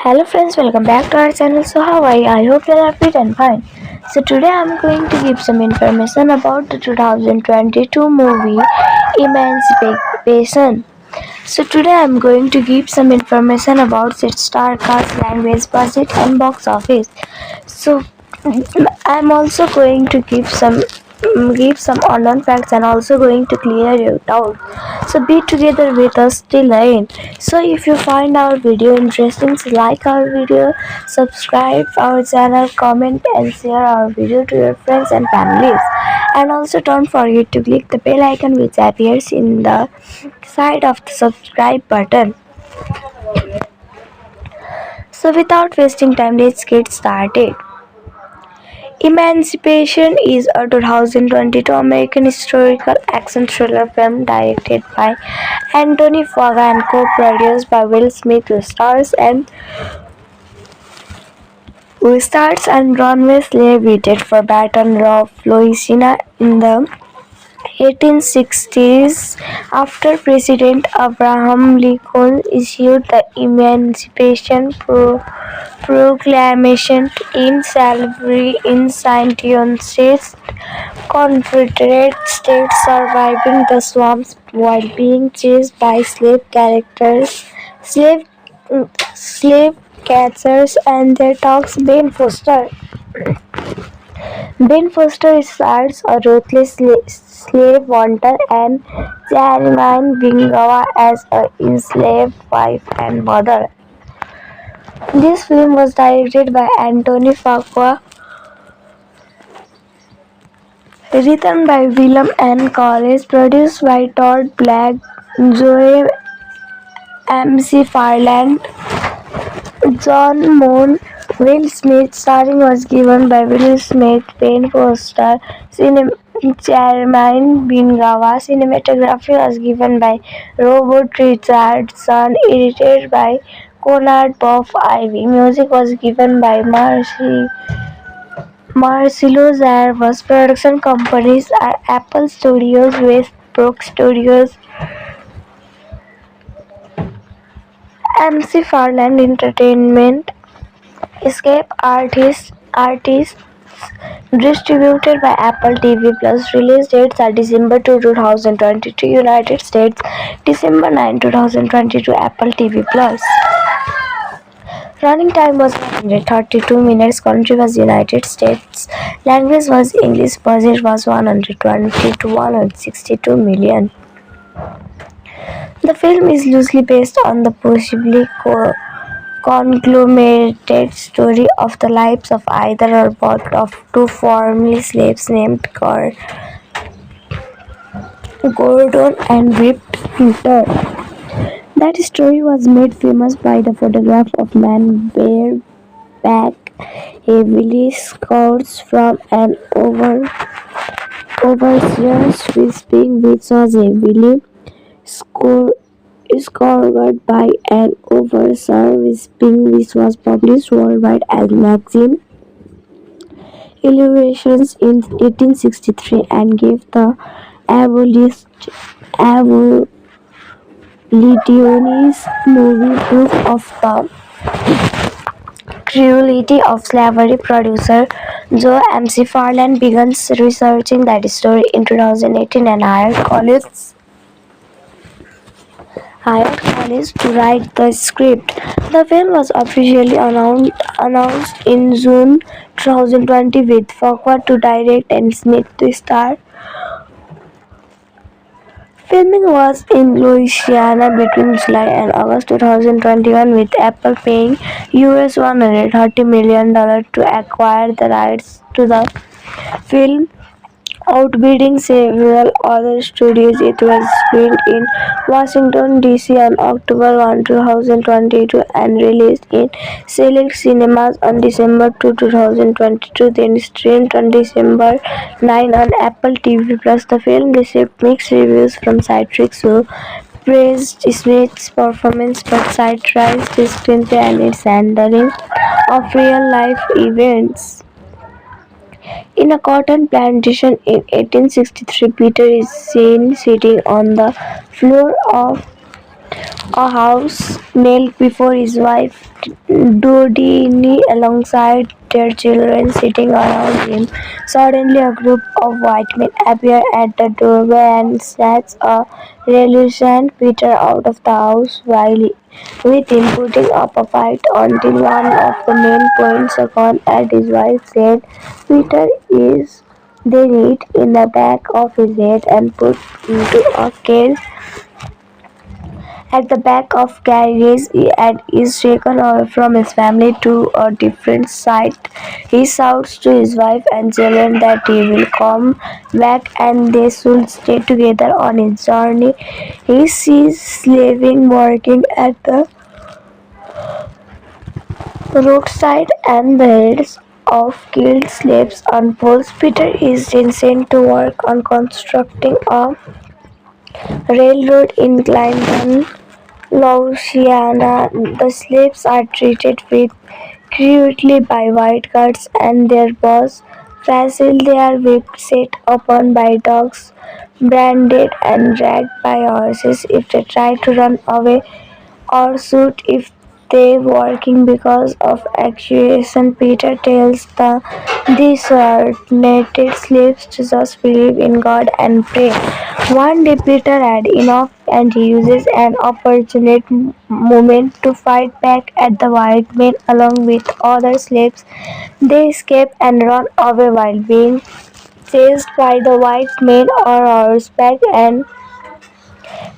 Hello friends, welcome back to our channel. So how are you? I hope you are fit and fine. So today I am going to give some information about the 2022 movie Emancipation. So today I am going to give some information about its star cast, language, budget and box office. So I am also going to give some unknown facts and also going to clear your doubt. So be together with us till the end. So if you find our video interesting, so like our video, subscribe our channel, comment and share our video to your friends and families. And also don't forget to click the bell icon which appears in the side of the subscribe button. So without wasting time, let's get started. Emancipation is a 2022 American historical action thriller film directed by Anthony Fuqua and co-produced by Will Smith, who stars and Runway Slave waited for Baton Rouge, Louisiana in the 1860s after President Abraham Lincoln issued the Emancipation Proclamation in slavery in 19 Confederate states surviving the swamps while being chased by slave slave catchers and their dogs. Ben Foster stars a ruthless slave hunter and Charmaine Bingawa as a enslaved wife and mother. This film was directed by Anthony Fuqua, written by Willem N. College, produced by Todd Black, Joe McFarland, John Moon, Will Smith. Starring was given by Will Smith, Ben Foster, Chairman Bingawa. Cinematography was given by Robert Richardson, edited by Conrad Boff Ivy. Music was given by Marcelo Zarvas. Production companies are Apple Studios, Westbrook Studios, McFarland Entertainment, Escape Artists, distributed by Apple TV Plus. Release dates are December 2, 2022, United States, December 9, 2022, Apple TV Plus. Running time was 132 minutes. Country was United States. Language was English. Budget was 120 to 162 million. The film is loosely based on the possibly conglomerated story of the lives of either or both of two formerly slaves named Gordon and Rip Hunter. That story was made famous by the photograph of man bareback, heavily scourged from an overseer's whipping, which was heavily scourged by an overseer whipping, which was published worldwide as magazine Illustrations in 1863 and gave the abolitionist movie proof of the cruelty of slavery. Producer Joe McFarland began researching that story in 2018 and hired Collins to write the script. The film was officially announced in June 2020 with Fuqua to direct and Smith to star. Filming was in Louisiana between July and August 2021, with Apple paying US $130 million to acquire the rights to the film, outbidding several other studios. It was screened in Washington, D.C. on October 1, 2022 and released in select cinemas on December 2, 2022, then streamed on December 9 on Apple TV+. The film received mixed reviews from critics who praised Smith's performance but satirized the screenplay and its handling of real-life events. In a cotton plantation in 1863, Peter is seen sitting on the floor of a house knelt before his wife Dudini alongside their children sitting around him. Suddenly a group of white men appear at the doorway and snatch a reluctant Peter out of the house while with him putting up a fight until one of the men points a gun at his wife's head. Peter is then hit in the back of his head and put into a cage at the back of carriage and is taken away from his family to a different site. He shouts to his wife and children that he will come back and they should stay together on his journey. He sees slaving working at the roadside and the heads of killed slaves unfolds. Peter is then sent to work on constructing a railroad in Clinton, Louisiana. The slaves are treated with cruelty by white guards and their boss Fasil. They are whipped, set upon by dogs, branded and dragged by horses if they try to run away or shoot if they working because of accusation. Peter tells the disheartened slaves to just believe in God and pray. One day Peter had enough and he uses an opportune moment to fight back at the white men along with other slaves. They escape and run away while being chased by the white men on horseback and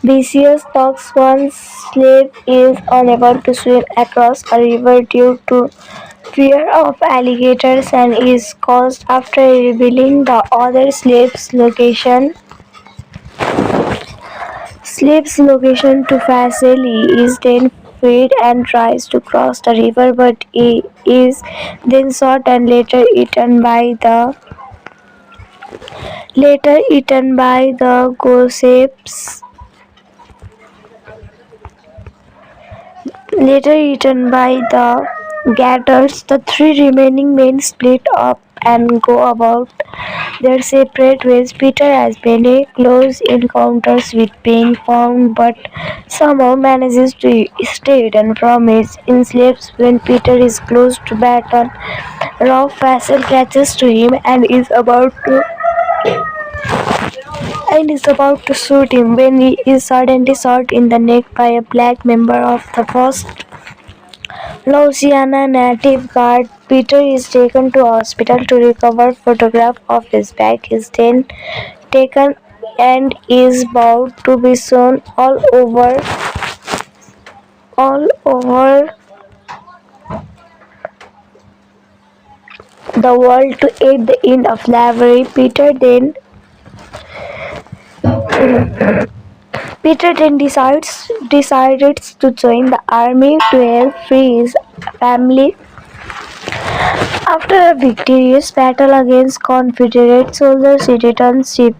Vicious talks one slave is unable to swim across a river due to fear of alligators and is caused after revealing the other slave's location to Fasil. He is then freed and tries to cross the river but he is then shot and later eaten by the gators. The three remaining men split up and go about their separate ways. Peter has many close encounters with being found but somehow manages to stay hidden from his enslaved. When Peter is close to battle, Rob Fassel catches to him and is about to shoot him when he is suddenly shot in the neck by a black member of the first Louisiana Native Guard. Peter is taken to hospital to recover. Photograph of his back is then taken and is about to be shown all over the world to aid the end of slavery. Peter then decides to join the army to help free his family. After a victorious battle against Confederate soldiers, he returns to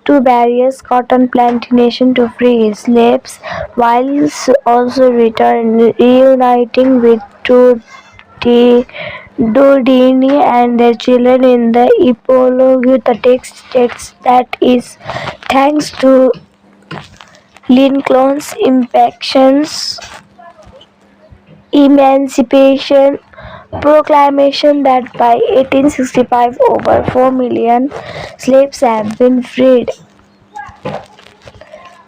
various cotton plantations to free his slaves, while also reuniting with Dodini and their children in the epilogue. The text states that is thanks to Lincoln's Emancipation Proclamation that by 1865 over 4 million slaves have been freed.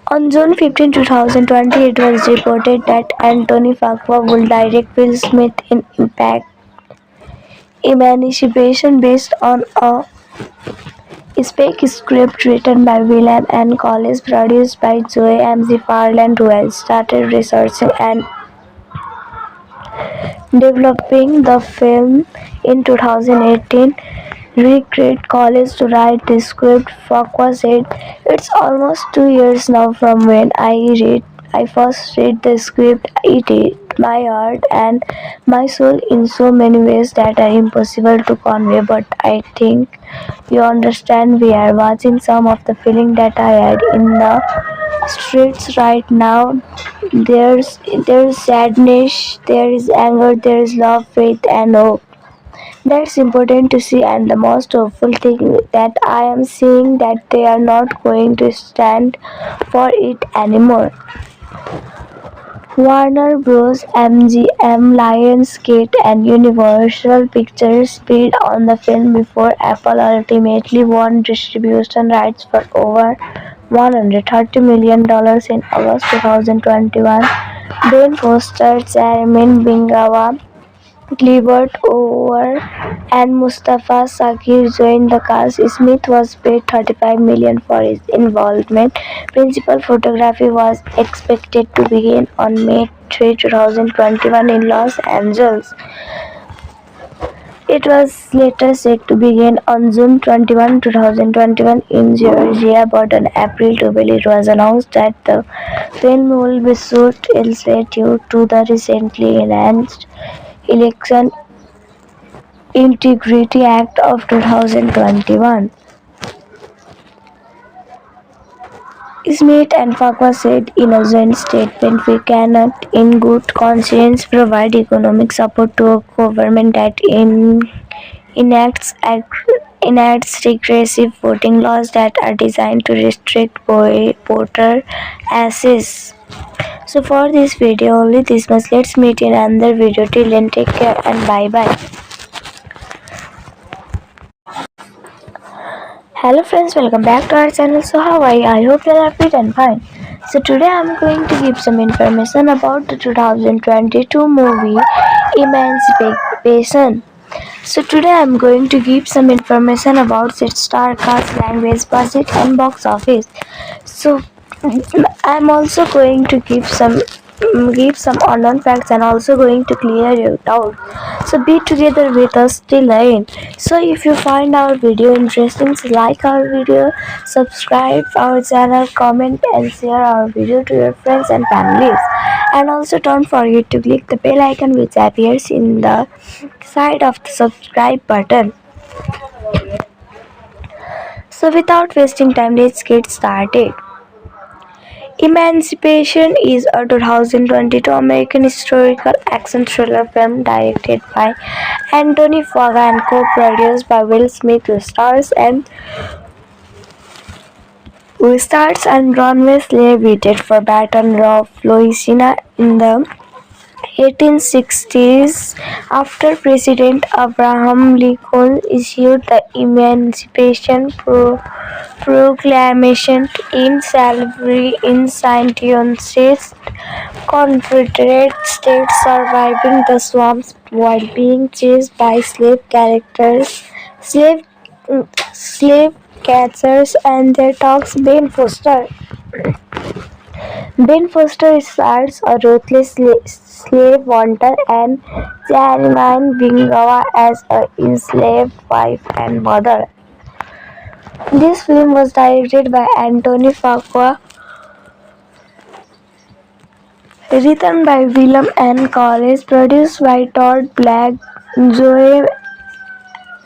On June 15, 2020, it was reported that Anthony Fuqua would direct Will Smith in Impact Emancipation based on a spec script written by William N. Collins, produced by Joe McFarland, who has started researching and developing the film in 2018. Recruited Collins to write the script. Fuqua said, "It's almost 2 years now from when I first read the script. It hit my heart and my soul in so many ways that are impossible to convey, but I think you understand. We are watching some of the feeling that I had in the streets right now. There's sadness, there is anger, there is love, faith and hope. That's important to see, and the most hopeful thing that I am seeing that they are not going to stand for it anymore." Warner Bros. MGM, Lionsgate, and Universal Pictures bid on the film before Apple ultimately won distribution rights for over $130 million in August 2021. Ben Foster, Chairman Bingawa, Gilbert Orr and Mustafa Sakir joined the cast. Smith was paid $35 million for his involvement. Principal photography was expected to begin on May 3, 2021 in Los Angeles. It was later set to begin on June 21, 2021 in Georgia, but on April 12 it was announced that the film will be shot elsewhere due to the recently enhanced election Integrity Act of 2021. Smith and Farquhar said in a joint statement, "We cannot in good conscience provide economic support to a government that enacts regressive voting laws that are designed to restrict voter access." So for this video only this much. Let's meet in another video. Till then, take care and bye bye. Hello friends, welcome back to our channel. So how are you? I hope you are fit and fine. So today I am going to give some information about the 2022 movie Emancipation. So today I am going to give some information about its star cast, language, budget and box office. So I am also going to give some unknown facts and also going to clear your doubt. So be together with us till the end. So if you find our video interesting, so like our video, subscribe our channel, comment and share our video to your friends and families. And also don't forget to click the bell icon which appears in the side of the subscribe button. So without wasting time, let's get started. Emancipation is a 2022 American historical action thriller film directed by Anthony Fuqua and co-produced by Will Smith, who stars and Runway Slave waited for Baton Rouge, Louisiana in the 1860s after President Abraham Lincoln issued the Emancipation Proclamation in slavery in 19 Confederate states, surviving the swamps while being chased by slave slave catchers and their dogs. Ben Foster stars a ruthless slave hunter and Chairman Bingawa as a enslaved wife and mother. This film was directed by Anthony Fuqua, written by William N. Collins, produced by Todd Black, Joe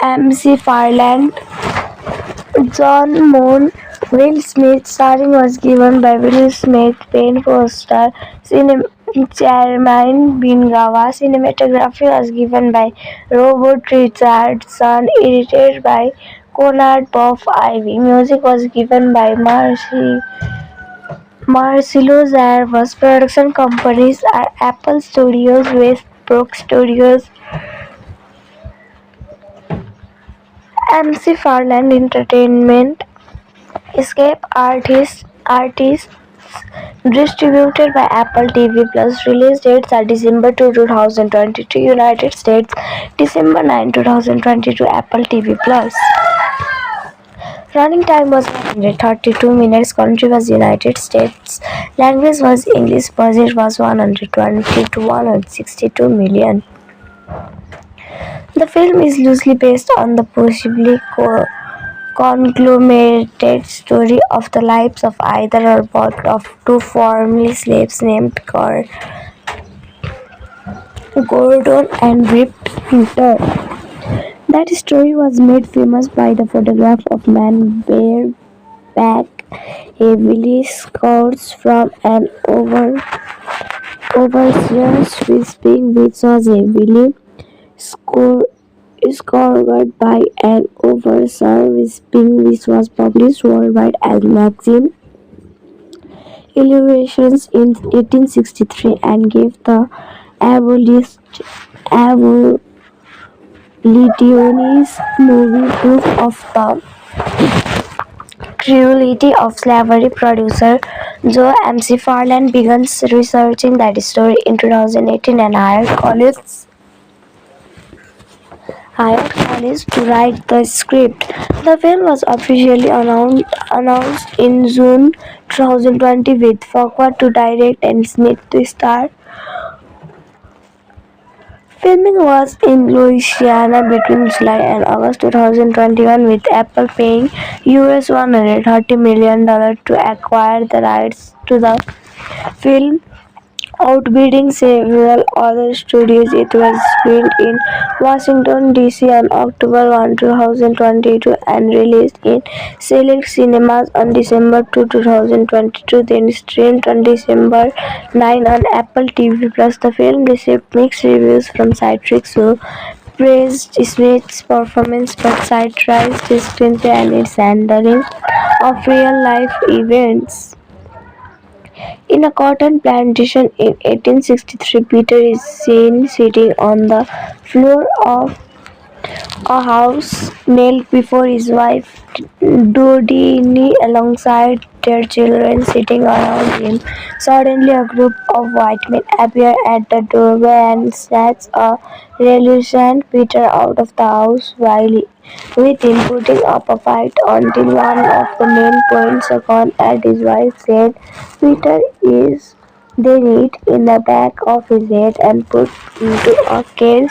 McFarland, John Moon, Will Smith. Starring was given by Will Smith, Ben Foster, Chairman Bingawa. Cinematography was given by Robert Richardson, edited by Conrad Buff Ivy. Music was given by Marcelo Zarvas. Production companies are Apple Studios, Westbrook Studios, McFarland Entertainment, Escape Artists, distributed by Apple TV Plus. Release dates are December 2, 2022, United States, December 9, 2022, Apple TV Plus. Running time was 132 minutes. Country was United States. Language was English. Budget was 120 to 162 million. The film is loosely based on the possibly conglomerated story of the lives of either or both of two formerly slaves named Gordon and Rip Hunter. That story was made famous by the photograph of man bareback, heavily scourged from an overseer's whipping, which was heavily scourged by an overseer whipping, which was published worldwide as magazine elections in 1863 and gave the abolitionist movie proof of the cruelty of slavery. Producer Joe McFarlane began researching that story in 2018 and hired Collins to write the script. The film was officially announced in June 2020 with Fuqua to direct and Smith to star. Filming was in Louisiana between July and August 2021 with Apple paying US $130 million to acquire the rights to the film, outbidding several other studios. It was filmed in Washington, D.C. on October 1, 2022 and released in select cinemas on December 2, 2022, then streamed on December 9 on Apple TV+. The film received mixed reviews from critics who praised Smith's performance but satirized his screenplay and its handling of real-life events. In a cotton plantation in 1863, Peter is seen sitting on the floor of a house knelt before his wife Dodini alongside their children sitting around him. Suddenly a group of white men appear at the doorway and snatch a reluctant Peter out of the house with him putting up a fight until one of the men points a gun at his wife's head. Peter is then hit in the back of his head and put into a cage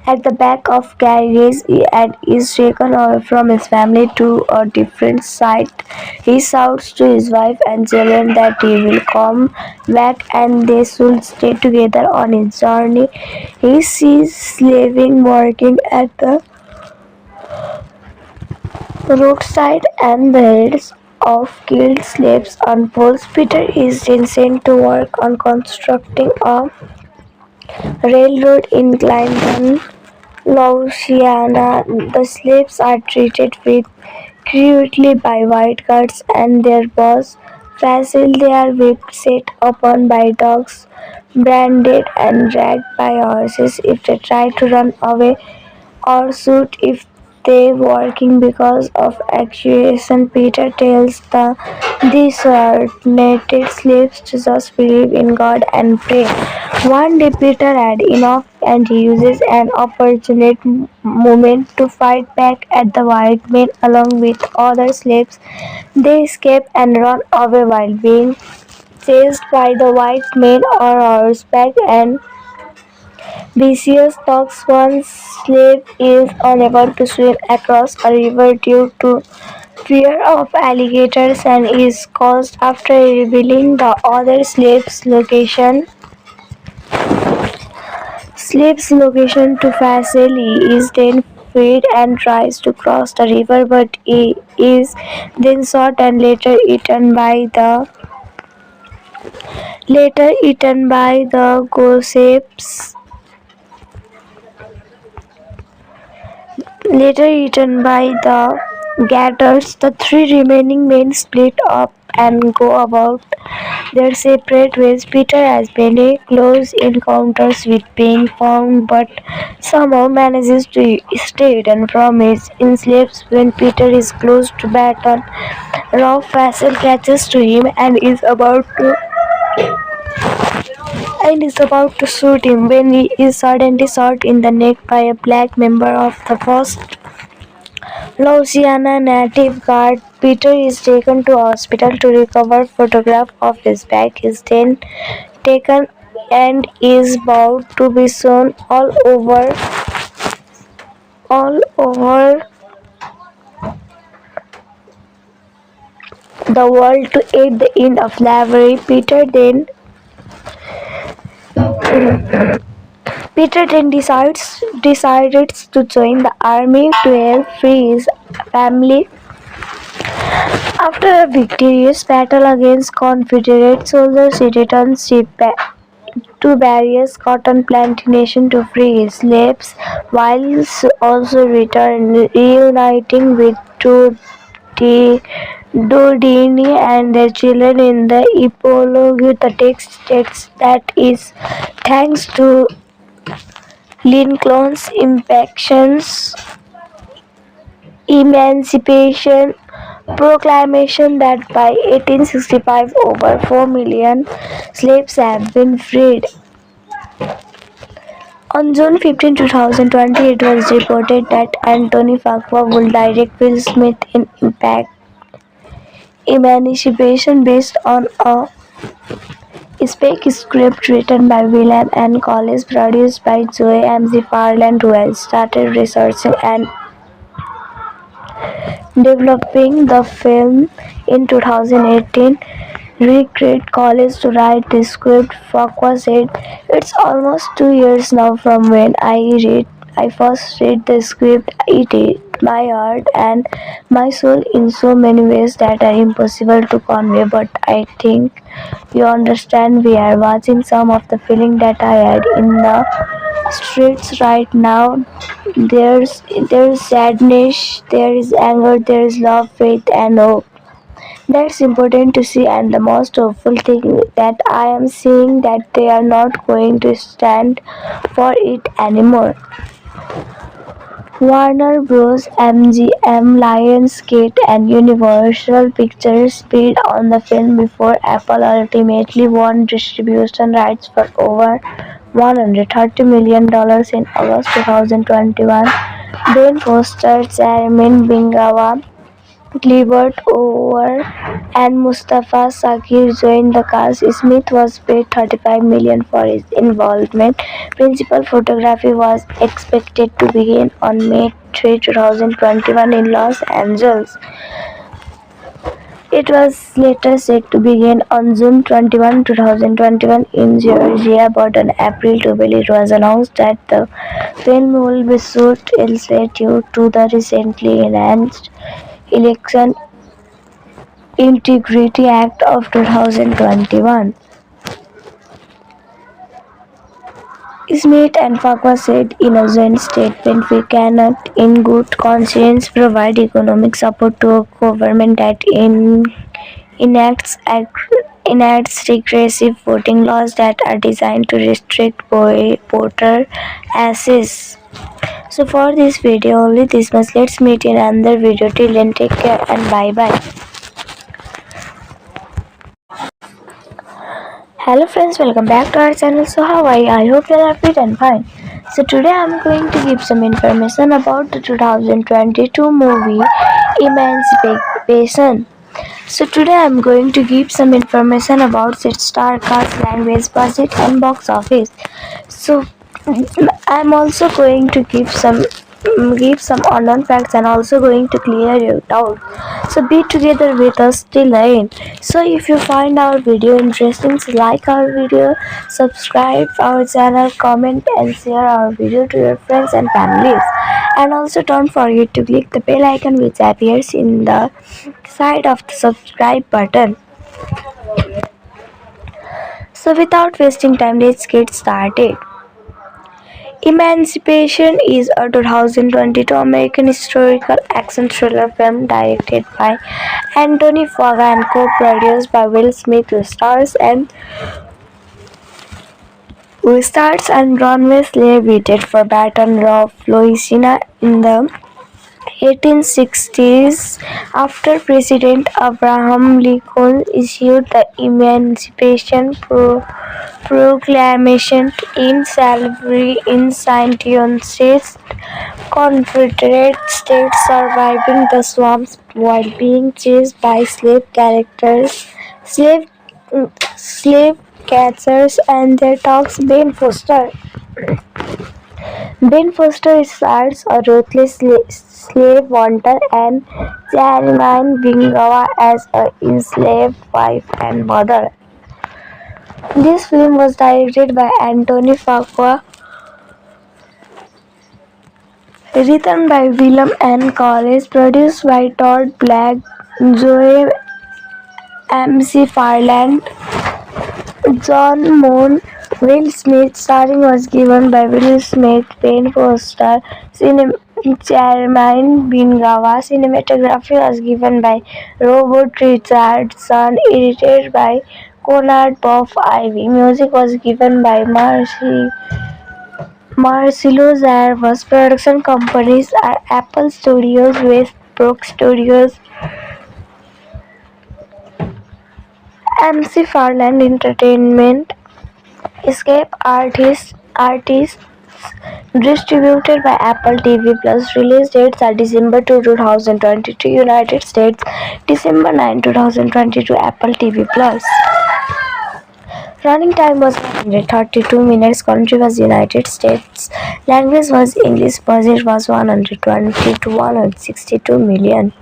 at the back of carriage and is taken away from his family to a different site. He shouts to his wife and children that he will come back and they should stay together on his journey. He sees slaves working at the roadside and the heads of killed slaves on poles. Peter is then sent to work on constructing a railroad in Clinton, Louisiana. The slaves are treated with cruelty by white guards and their boss Fasil. They are whipped, set upon by dogs, branded and dragged by horses if they try to run away or shoot if they working because of accusation. Peter tells the disheartened slaves to just believe in God and pray. One day Peter had enough and he uses an opportune moment to fight back at the white men along with other slaves. They escape and run away while being chased by the white men on horseback and vicious dogs. One slave is unable to swim across a river due to fear of alligators and is caught after revealing the other slave's location to Faisal. He is then freed and tries to cross the river, but he is then shot and later eaten by the gossips. Later eaten by the gators, the three remaining men split up and go about their separate ways. Peter has many close encounters with being found, but somehow manages to stay hidden from his enslaved. When Peter is close to Baton Rouge, Faisal catches to him and is about to shoot him when he is suddenly shot in the neck by a black member of the first Louisiana Native Guard. Peter is taken to hospital to recover. Photograph of his back is then taken and is about to be shown all over the world to aid the end of slavery. Peter then decided to join the army to help free his family. After a victorious battle against Confederate soldiers, he returns to various cotton plantations to free his slaves, while also reuniting with Dodie Dodini and their children in the epilogue. The text states that is thanks to Lincoln's impatience Emancipation Proclamation that by 1865 over 4 million slaves have been freed. On June 15, 2020, it was reported that Anthony Fuqua would direct Will Smith in Impact Emancipation based on a spec script written by William N. Collins, produced by Zoe McFarlane, who has started researching and developing the film in 2018. Recreate College to write the script. Fuqua said, "It's almost 2 years now from when I first read the script. It hit my heart and my soul in so many ways that are impossible to convey. But I think you understand. We are watching some of the feeling that I had in the streets right now. There's sadness, there is anger, there is love, faith, and hope. That's important to see, and the most hopeful thing that I am seeing that they are not going to stand for it anymore." Warner Bros. MGM, Lionsgate, and Universal Pictures bid on the film before Apple ultimately won distribution rights for over $130 million in August 2021. Ben Foster, Chairman Bingawa, Gilbert Orr, and Mustafa Shakir joined the cast. Smith was paid $35 million for his involvement. Principal photography was expected to begin on May 3, 2021 in Los Angeles. It was later set to begin on June 21, 2021 in Georgia, but on April 12 it was announced that the film will be shot elsewhere due to the recently enhanced Election Integrity Act of 2021. Smith and Fuqua said in a joint statement, "We cannot in good conscience provide economic support to a government that enacts regressive voting laws that are designed to restrict voter access." So for this video only this much. Let's meet in another video. Till then, take care and bye bye. Hello friends, welcome back to our channel. So how are you? I hope you are fit and fine. So today I am going to give some information about the 2022 movie Emancipation. So today I am going to give some information about its star cast, language, budget, and box office. So I am also going to give some unknown facts and also going to clear your doubt. So be together with us till the end. So if you find our video interesting, so like our video, subscribe our channel, comment and share our video to your friends and families. And also don't forget to click the bell icon which appears in the side of the subscribe button. So without wasting time, let's get started. Emancipation is a 2022 American historical action thriller film directed by Anthony Fuqua and co-produced by Will Smith, who stars and Ron Wesley, waited for Baton Rouge, Louisiana in the 1860s after President Abraham Lincoln issued the Emancipation Proclamation in slavery in 1906. Confederate states surviving the swamps while being chased by slave catchers and their dogs. Ben Foster stars a ruthless slave hunter and Chairman Bingawa as an enslaved wife and mother. This film was directed by Anthony Fuqua, written by William N. Collins, produced by Todd Black, Zoe McFarlane, John Moon, Will Smith. Starring was given by Will Smith, Ben Foster, Jermaine Bingawa. Cinematography was given by Robert Richardson, edited by Conrad Boff Ivy. Music was given by Marcelo Zarvas. Production companies are Apple Studios, Westbrook Studios, MC Farland Entertainment, Escape Artists, distributed by Apple TV Plus. Release dates are December 2, 2022, United States, December 9, 2022, Apple TV Plus. Running time was 132 minutes. Country was United States. Language was English. Budget was 120 to 162 million.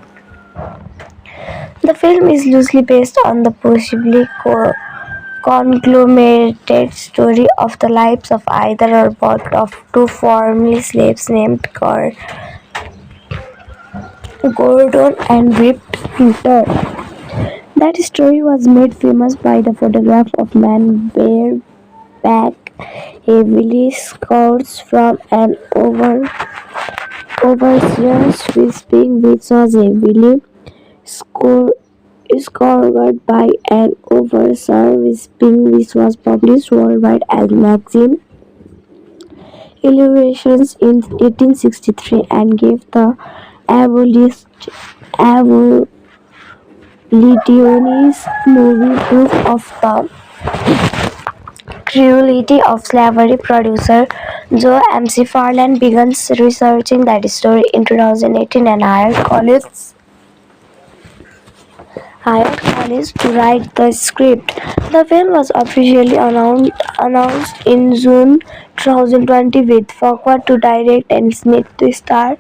The film is loosely based on the possibly conglomerated story of the lives of either or both of two formerly slaves named Gordon and Whipped Peter. That story was made famous by the photograph of man bareback, heavily scoured from an overseer's whipping, which was heavily scored by an overseer whipping, which was published worldwide as magazine Illustrations in 1863 and gave the abolitionist movie proof of the cruelty of slavery. Producer Joe McFarlane began researching that story in 2018 and hired Collins to write the script. The film was officially announced in June 2020 with Fuqua to direct and Smith to star.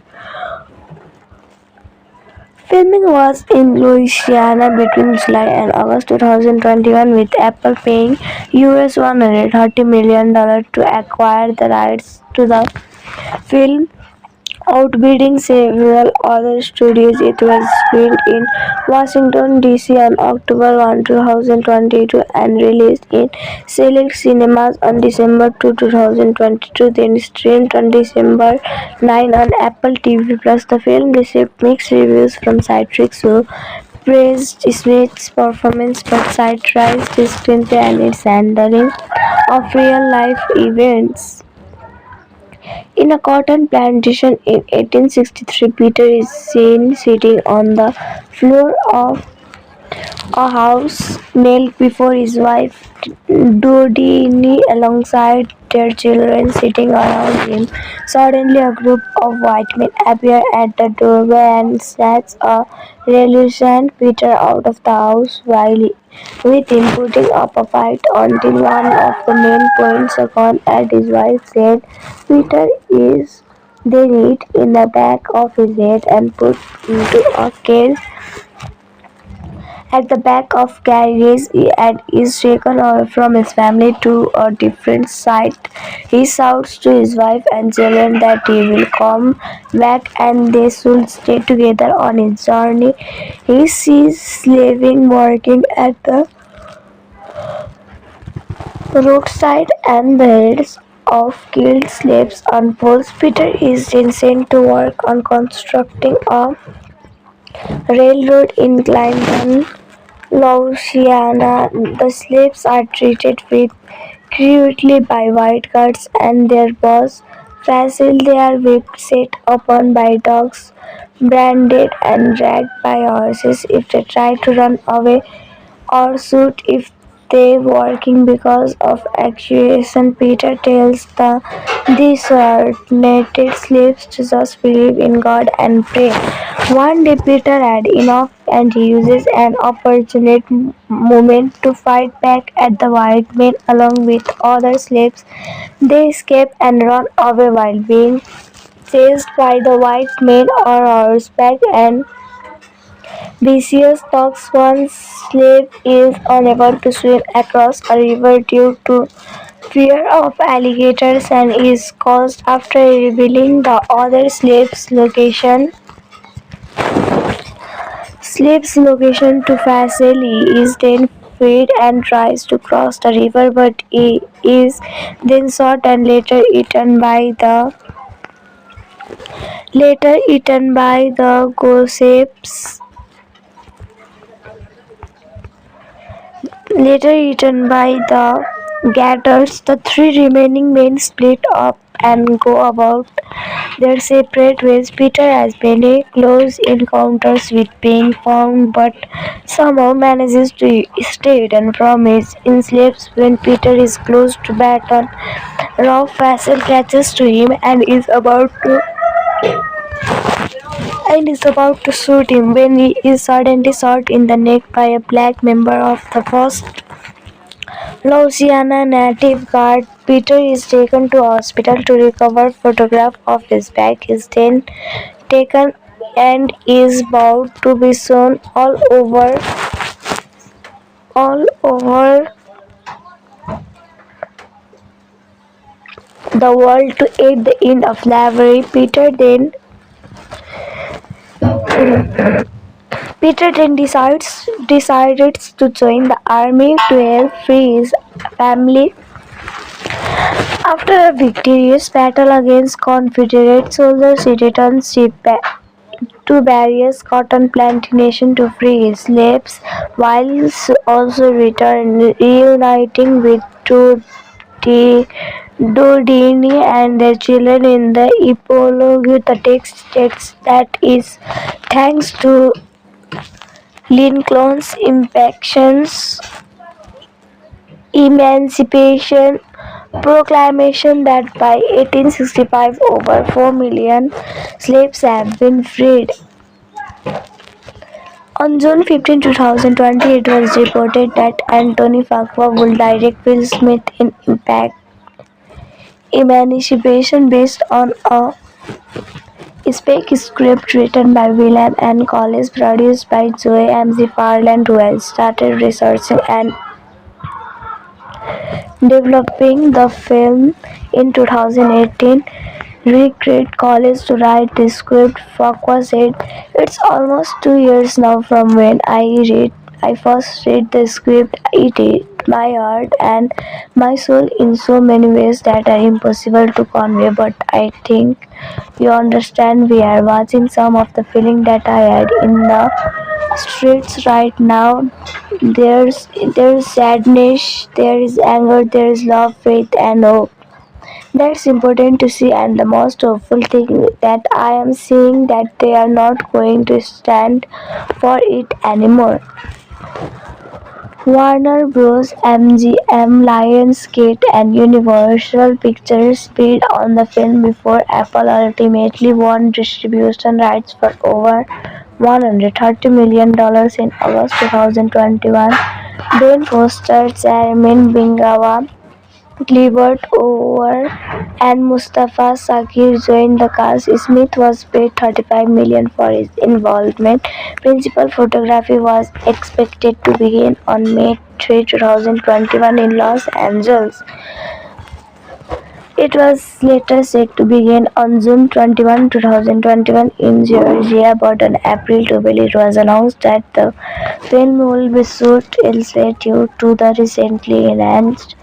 Filming was in Louisiana between July and August 2021, with Apple paying $130 million to acquire the rights to the film, outbidding several other studios. It was filmed in Washington, D.C. on October 1, 2022 and released in select cinemas on December 2, 2022, then streamed on December 9 on Apple TV+. The film received mixed reviews from critics who praised Smith's performance but satirized his screenplay and its handling of real-life events. In a cotton plantation in 1863, Peter is seen sitting on the floor of a house, knelt before his wife Dodini alongside their children sitting around him. Suddenly, a group of white men appear at the doorway and snatch a reluctant Peter out of the house with him putting up a fight until one of the men points a gun at his wife's head. Peter is then hit in the back of his head and put into a cage at the back of carriage and is taken away from his family to a different site. He shouts to his wife and children that he will come back and they should stay together on his journey. He sees slaving working at the roadside and the heads of killed slaves on poles. Peter is then sent to work on constructing a railroad in Clinton, Louisiana. The slaves are treated with cruelty by white guards and their boss Fasil. They are whipped, set upon by dogs, branded and dragged by horses if they try to run away or shoot if they working because of accusation. Peter tells the disoriented slaves to just believe in God and pray. One day Peter had enough and he uses an opportune moment to fight back at the white men along with other slaves. They escape and run away while being chased by the white men on horseback and vicious dogs. One slave is unable to swim across a river due to fear of alligators and is caught after revealing the other slave's location to Faisal. He is then freed and tries to cross the river, but he is then shot and later eaten by the later eaten by the gossips. Later eaten by the gators, the three remaining men split up and go about their separate ways. Peter has many close encounters with being found, but somehow manages to stay hidden from his enslaved. When Peter is close to Baton, Rough Vassal catches to him and is about to shoot him when he is suddenly shot in the neck by a black member of the first Louisiana Native Guard. Peter is taken to hospital to recover. Photograph of his back is then taken and is about to be shown all over the world to aid the end of slavery. Peter then decided to join the army to help free his family. After a victorious battle against Confederate soldiers, he returns to various cotton plantations to free his slaves, while also reuniting with Dodini and their children in the epilogue. The text states that is thanks to Lincoln's Emancipation Proclamation that by 1865 over 4 million slaves have been freed. On June 15, 2020, it was reported that Anthony Fuqua would direct Will Smith in Impact Emancipation based on a spec script written by William N. Collins, produced by Joe McFarland, who has started researching and developing the film in 2018. Recreate College to write the script. Fuqua said, "It's almost 2 years now from when I first read the script. It hit my heart and my soul in so many ways that are impossible to convey. But I think you understand. We are watching some of the feeling that I had in the streets right now. There's sadness, there is anger, there is love, faith, and hope. That's important to see, and the most hopeful thing that I am seeing that they are not going to stand for it anymore." Warner Bros. MGM, Lionsgate, and Universal Pictures bid on the film before Apple ultimately won distribution rights for over $130 million in August 2021. Ben Foster, Chairman Bingawa, Gilbert Over, and Mustafa Shakir joined the cast. Smith was paid $35 million for his involvement. Principal photography was expected to begin on May 3, 2021 in Los Angeles. It was later set to begin on June 21, 2021 in Georgia, but on April 12 it was announced that the film will be shot elsewhere due to the recently enhanced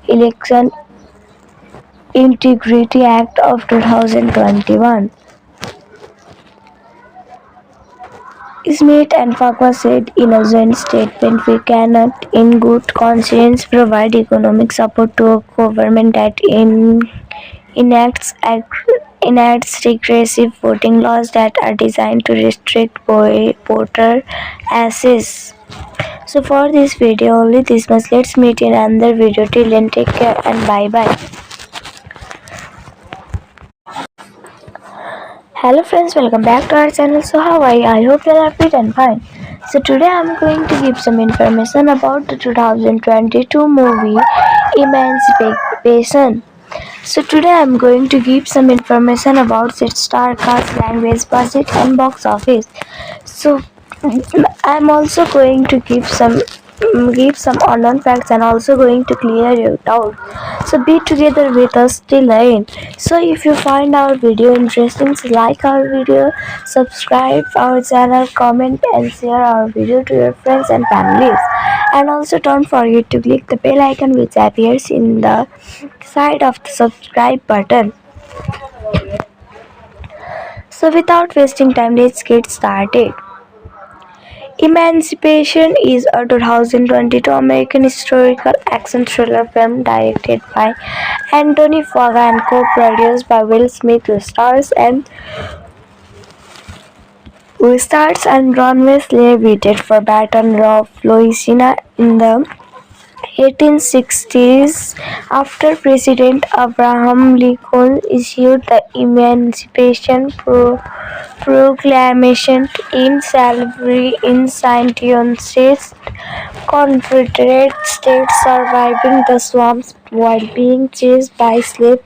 Election Integrity Act of 2021. Smith and Fuqua said in a joint statement, "We cannot in good conscience provide economic support to a government that enacts regressive voting laws that are designed to restrict voter access." So for this video only this much. Let's meet in another video. Till then, take care and bye bye. Hello friends, welcome back to our channel. So how are you? I hope you are fit and fine. So today I am going to give some information about the 2022 movie Emancipation. So today I am going to give some information about its star cast, language, budget, and box office. So I am also going to give some unknown facts and also going to clear your doubt. So be together with us till the end. So if you find our video interesting, so like our video, subscribe our channel, comment and share our video to your friends and families. And also don't forget to click the bell icon which appears in the side of the subscribe button. So, without wasting time, let's get started. Emancipation is a 2022 American historical action thriller film directed by Anthony Fuqua and co-produced by Will Smith, who stars and Runway Slave waited for Baton Rouge, Louisiana in the 1860s after President Abraham Lincoln issued the Emancipation Proclamation in slavery in 19 Confederate states surviving the swamps while being chased by slave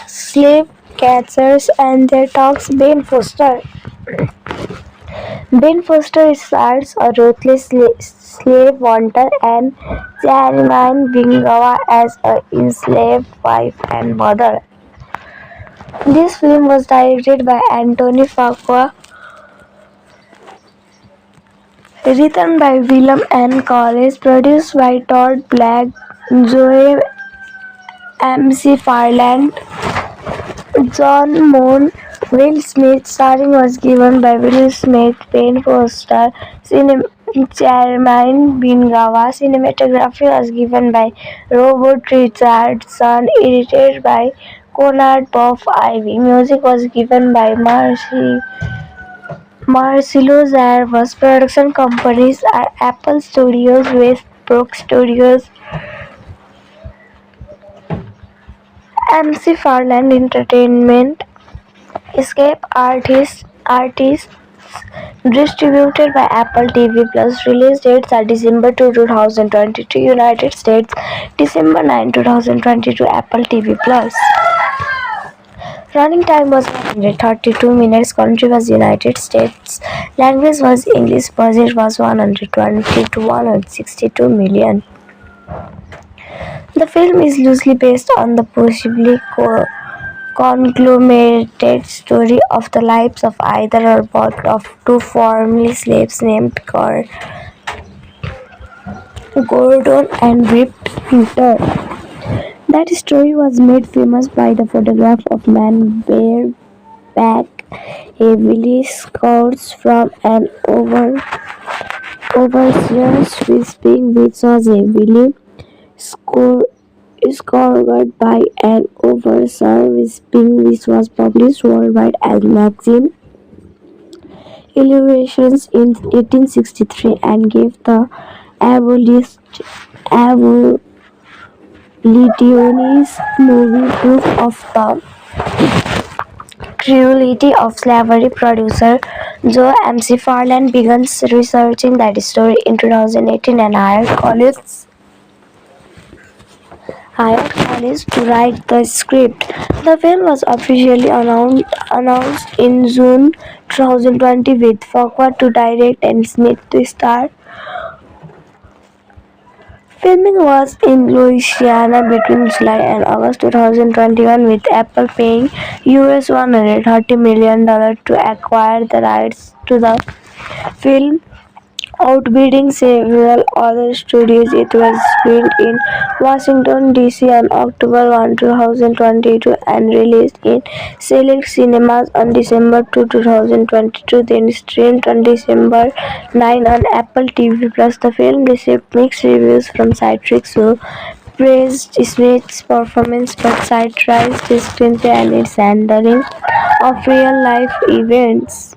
slave catchers and their dogs. Ben Foster stars a ruthless slave hunter and Jermaine Bingawa as a enslaved wife and mother. This film was directed by Anthony Fuqua, written by William N. Collins, produced by Todd Black, Joe McFarland, John Moon, Will Smith. Starring was given by Will Smith, Ben Foster, Jermaine Bingawa. Cinematography was given by Robert Richardson, edited by Conrad Bob Ivy. Music was given by Marcelo Zarvas. Production companies are Apple Studios, Westbrook Studios, McFarland Entertainment, Escape Artists, distributed by Apple TV Plus. Release dates are December 2, 2022, United States, December 9, 2022, Apple TV Plus. Running time was 132 minutes. Country was United States. Language was English. Budget was 120 to 162 million. The film is loosely based on the possibly conglomerated story of the lives of either or both of two formerly slaves named Gordon and Rip Hunter. That story was made famous by the photograph of man bareback, heavily scourged from an overseer's whipping, which was heavily scourged by an overseer whipping, which was published worldwide as magazine Illustrations in 1863 and gave the abolitionist movie proof of the cruelty of slavery. Producer Joe McFarland began researching that story in 2018 and hired Collins to write the script. The film was officially announced in June 2020 with Fuqua to direct and Smith to star. Filming was in Louisiana between July and August 2021, with Apple paying US $130 million to acquire the rights to the film, outbidding several other studios. It was filmed in Washington, D.C. on October 1, 2022 and released in select cinemas on December 2, 2022, then streamed on December 9 on Apple TV+. The film received mixed reviews from critics who praised Smith's performance but satirized his screenplay and its handling of real-life events.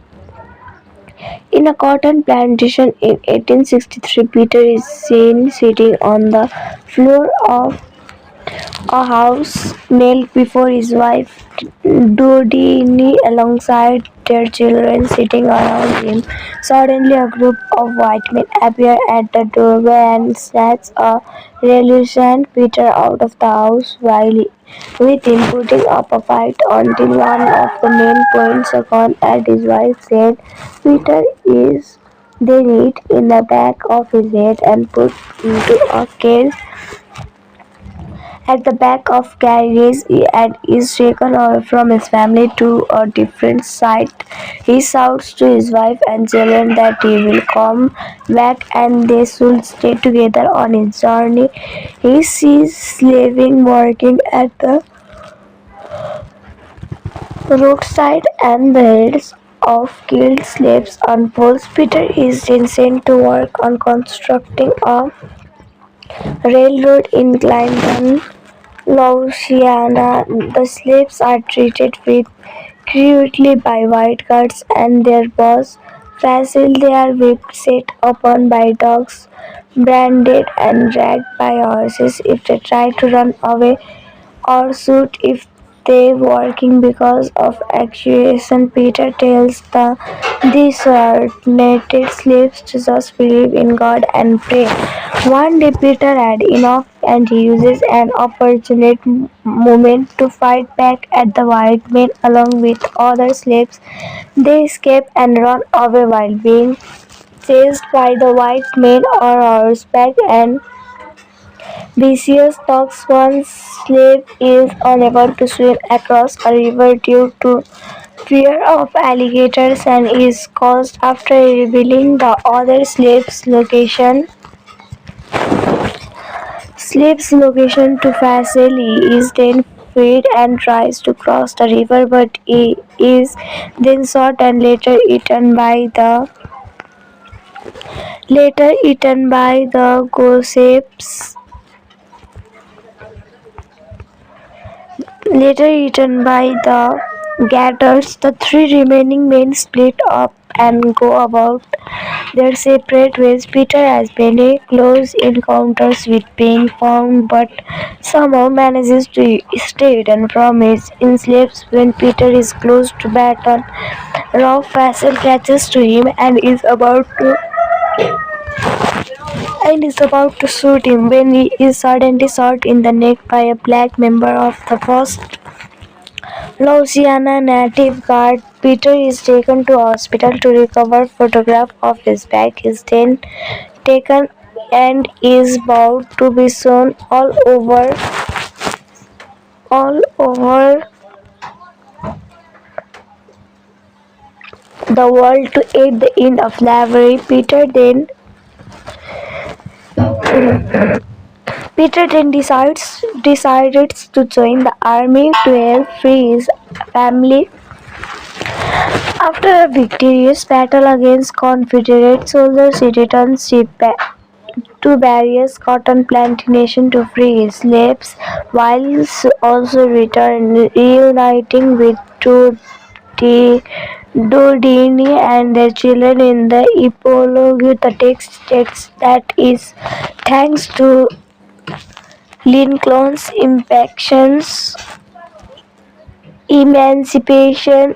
In a cotton plantation in 1863, Peter is seen sitting on the floor of a house, knelt before his wife Dodini alongside their children sitting around him. Suddenly, a group of white men appear at the doorway and snatch a reluctant Peter out of the house, with him putting up a fight until one of the men points a gun at his wife, said Peter is then hit in the back of his head and put into a cage at the back of carriage and is taken away from his family to a different site. He shouts to his wife and children that he will come back and they should stay together on his journey. He sees slaving working at the roadside and the heads of killed slaves on poles. Peter is then sent to work on constructing a railroad in Clinton, Louisiana. The slaves are treated with cruelty by white guards and their boss. Facile, they are whipped, set upon by dogs, branded and dragged by horses if they try to run away or shoot if they working because of accusation. Peter tells the disheartened slaves to just believe in God and pray. One day Peter had enough and he uses an opportune moment to fight back at the white men along with other slaves. They escape and run away while being chased by the white men on horseback and Vicious talks one slave is unable to swim across a river due to fear of alligators and is caused after revealing the other slave's location to Facile. He is then freed and tries to cross the river, but he is then shot and later eaten by the gossips. Later eaten by the gators, the three remaining men split up and go about their separate ways. Peter has many close encounters with being found, but somehow manages to stay hidden from his enslaved. When Peter is close to Baton Rouge, Facile catches to him and is about to shoot him when he is suddenly shot in the neck by a black member of the first Louisiana Native Guard. Peter is taken to hospital to recover. Photograph of his back is then taken and is about to be shown all over the world to aid the end of slavery. Peter then decided to join the army to help free his family. After a victorious battle against Confederate soldiers, he returns to various cotton plantations to free his slaves, while also reuniting with Dodini and their children in the epilogue. The text states that is thanks to Lincoln's Emancipation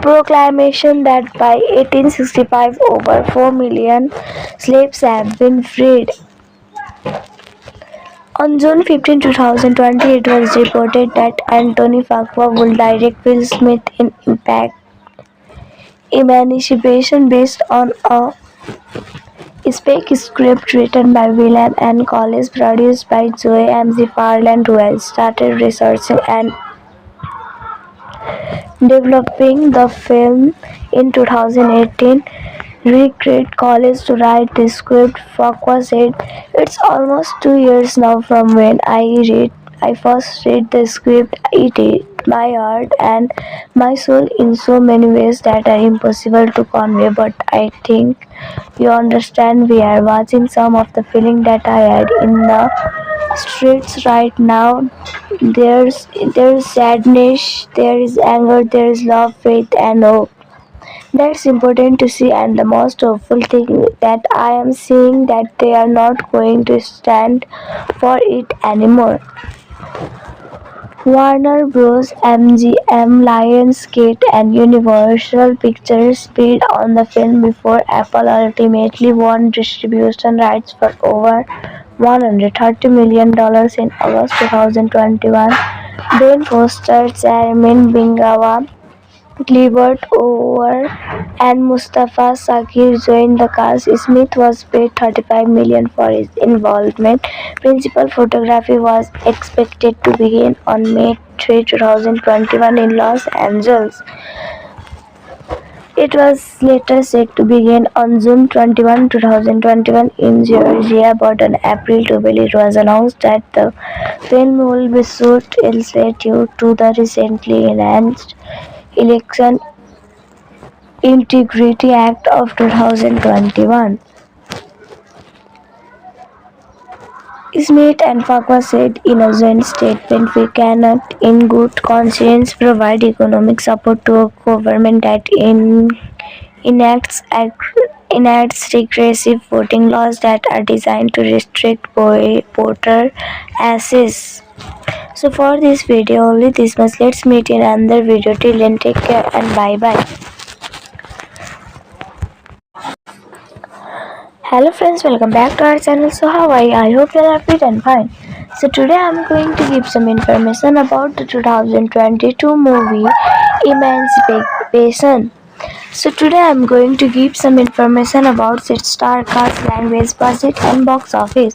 Proclamation that by 1865 over 4 million slaves have been freed. On June 15, 2020, it was reported that Anthony Fuqua would direct Will Smith in Emancipation based on a spec script written by William N. Collins, produced by Joe McFarland, who has started researching and developing the film in 2018. Recreate College to write the script. Fuqua said, "It's almost 2 years now from when I first read the script. It hit my heart and my soul in so many ways that are impossible to convey. But I think you understand. We are watching some of the feeling that I had in the streets right now. There's sadness, there is anger, there is love, faith, and hope. That's important to see, and the most hopeful thing that I am seeing that they are not going to stand for it anymore." Warner Bros. MGM, Lionsgate, and Universal Pictures bid on the film before Apple ultimately won distribution rights for over $130 million in August 2021. Ben Foster, Chairman Bingawa Gilbert Over and Mustafa Shakir joined the cast. Smith was paid $35 million for his involvement. Principal photography was expected to begin on May 3, 2021 in Los Angeles. It was later set to begin on June 21, 2021 in Georgia, but on April 12 it was announced that the film will be shot elsewhere due to the recently enhanced Election Integrity Act of 2021. Smith and Farquhar said in a joint statement, "We cannot, in good conscience, provide economic support to a government that enacts regressive voting laws that are designed to restrict voter access." So for this video only this much. Let's meet in another video. Till then, take care and bye bye. Hello friends, welcome back to our channel. So how are you? I hope you are fit and fine. So today I am going to give some information about the 2022 movie Emancipation. So today I am going to give some information about its star cast, language, budget and box office.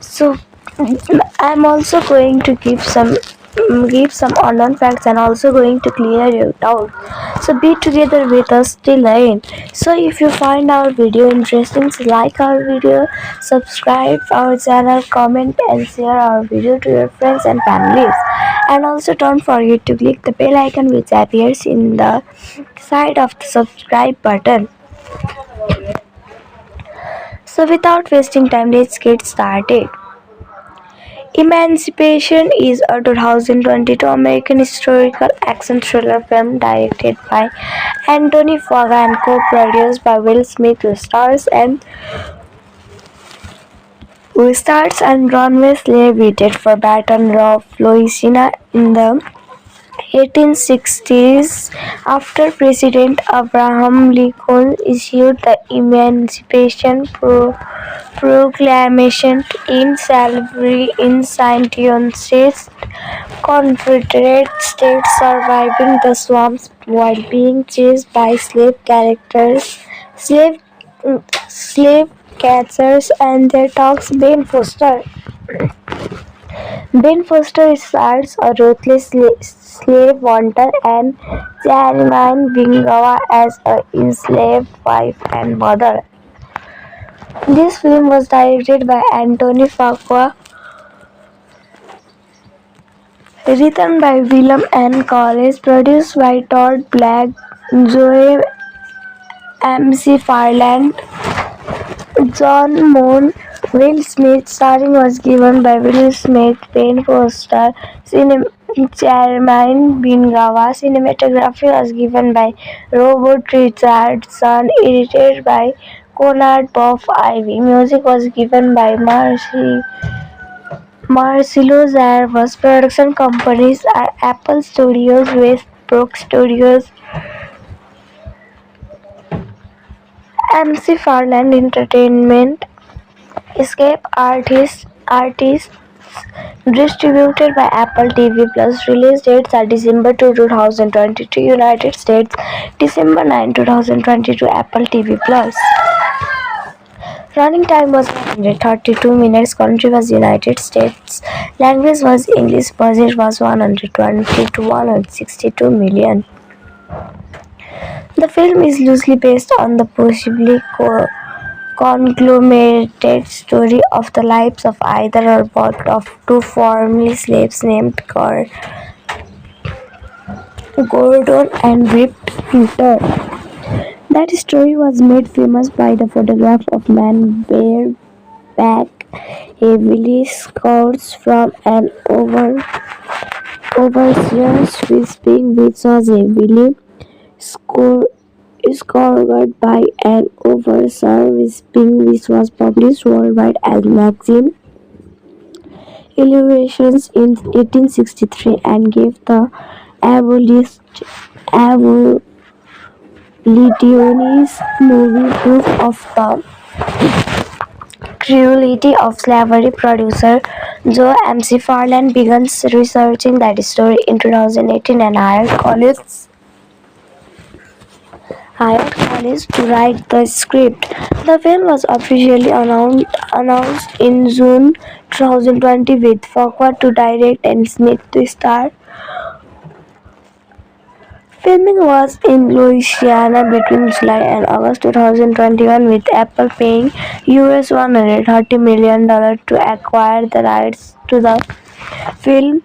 So I am also going to give some unknown facts and also going to clear your doubt. So be together with us till the end. So if you find our video interesting, so like our video, subscribe our channel, comment and share our video to your friends and families. And also don't forget to click the bell icon which appears in the side of the subscribe button. So without wasting time, let's get started. Emancipation is a 2022 American historical action thriller film directed by Anthony Fuqua and co-produced by Will Smith, who stars and Ron Wesley, waited for Baton Rouge, Louisiana in the 1860s after President Abraham Lincoln issued the Emancipation Proclamation in slavery in 1906. Confederate states surviving the swamps while being chased by slave catchers and their dogs. Ben Foster stars a ruthless slave hunter and Charmaine Bingawa as an enslaved wife and mother. This film was directed by Anthony Fuqua, written by William N. Collins, produced by Todd Black, Joe McFarland, John Moon, Will Smith. Starring was given by Will Smith, Ben Foster, Charmaine Bingawa. Cinematography was given by Robert Richardson, edited by Conrad Bob Ivy. Music was given by Marcelo Zarvas. Production companies are Apple Studios, Westbrook Studios, McFarland Entertainment, Escape Artists, distributed by Apple TV Plus. Release dates are December 2, 2022, United States, December 9, 2022, Apple TV Plus. Running time was 132 minutes. Country was United States. Language was English. Budget was 120 to 162 million. The film is loosely based on the possibly conglomerated story of the lives of either or both of two formerly slaves named Gordon and Rip Hunter. That story was made famous by the photograph of man bareback, heavily scourged from an overseer's whipping, which was heavily scourged by an overseer whipping, which was published worldwide as magazine Illustrations in 1863 and gave the abolitionist movie proof of the cruelty of slavery. Producer Joe McFarland began researching that story in 2018 and hired Collins to write the script. The film was officially announced in June 2020 with Fuqua to direct and Smith to star. Filming was in Louisiana between July and August 2021, with Apple paying US $130 million to acquire the rights to the film.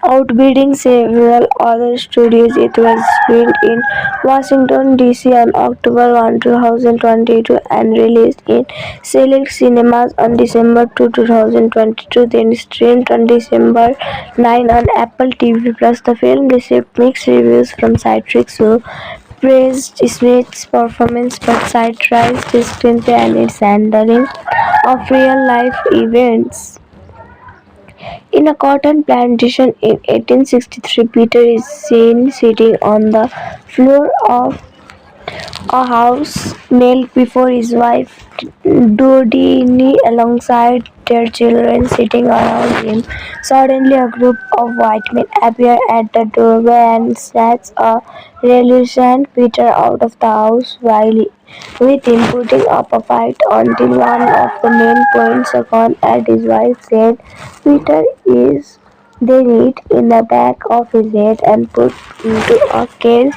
outbidding several other studios. It was filmed in Washington, D.C. on October 1, 2022 and released in select cinemas on December 2, 2022, then streamed on December 9 on Apple TV+. The film received mixed reviews from critics who praised Smith's performance but satirized his screenplay and its handling of real-life events. In a cotton plantation in 1863, Peter is seen sitting on the floor of a house knelt before his wife Dodini alongside their children sitting around him. Suddenly a group of white men appear at the doorway and snatch a reluctant Peter out of the house while with him putting up a fight until one of the men points a gun at his wife's head. Peter is then hit in the back of his head and put into a cage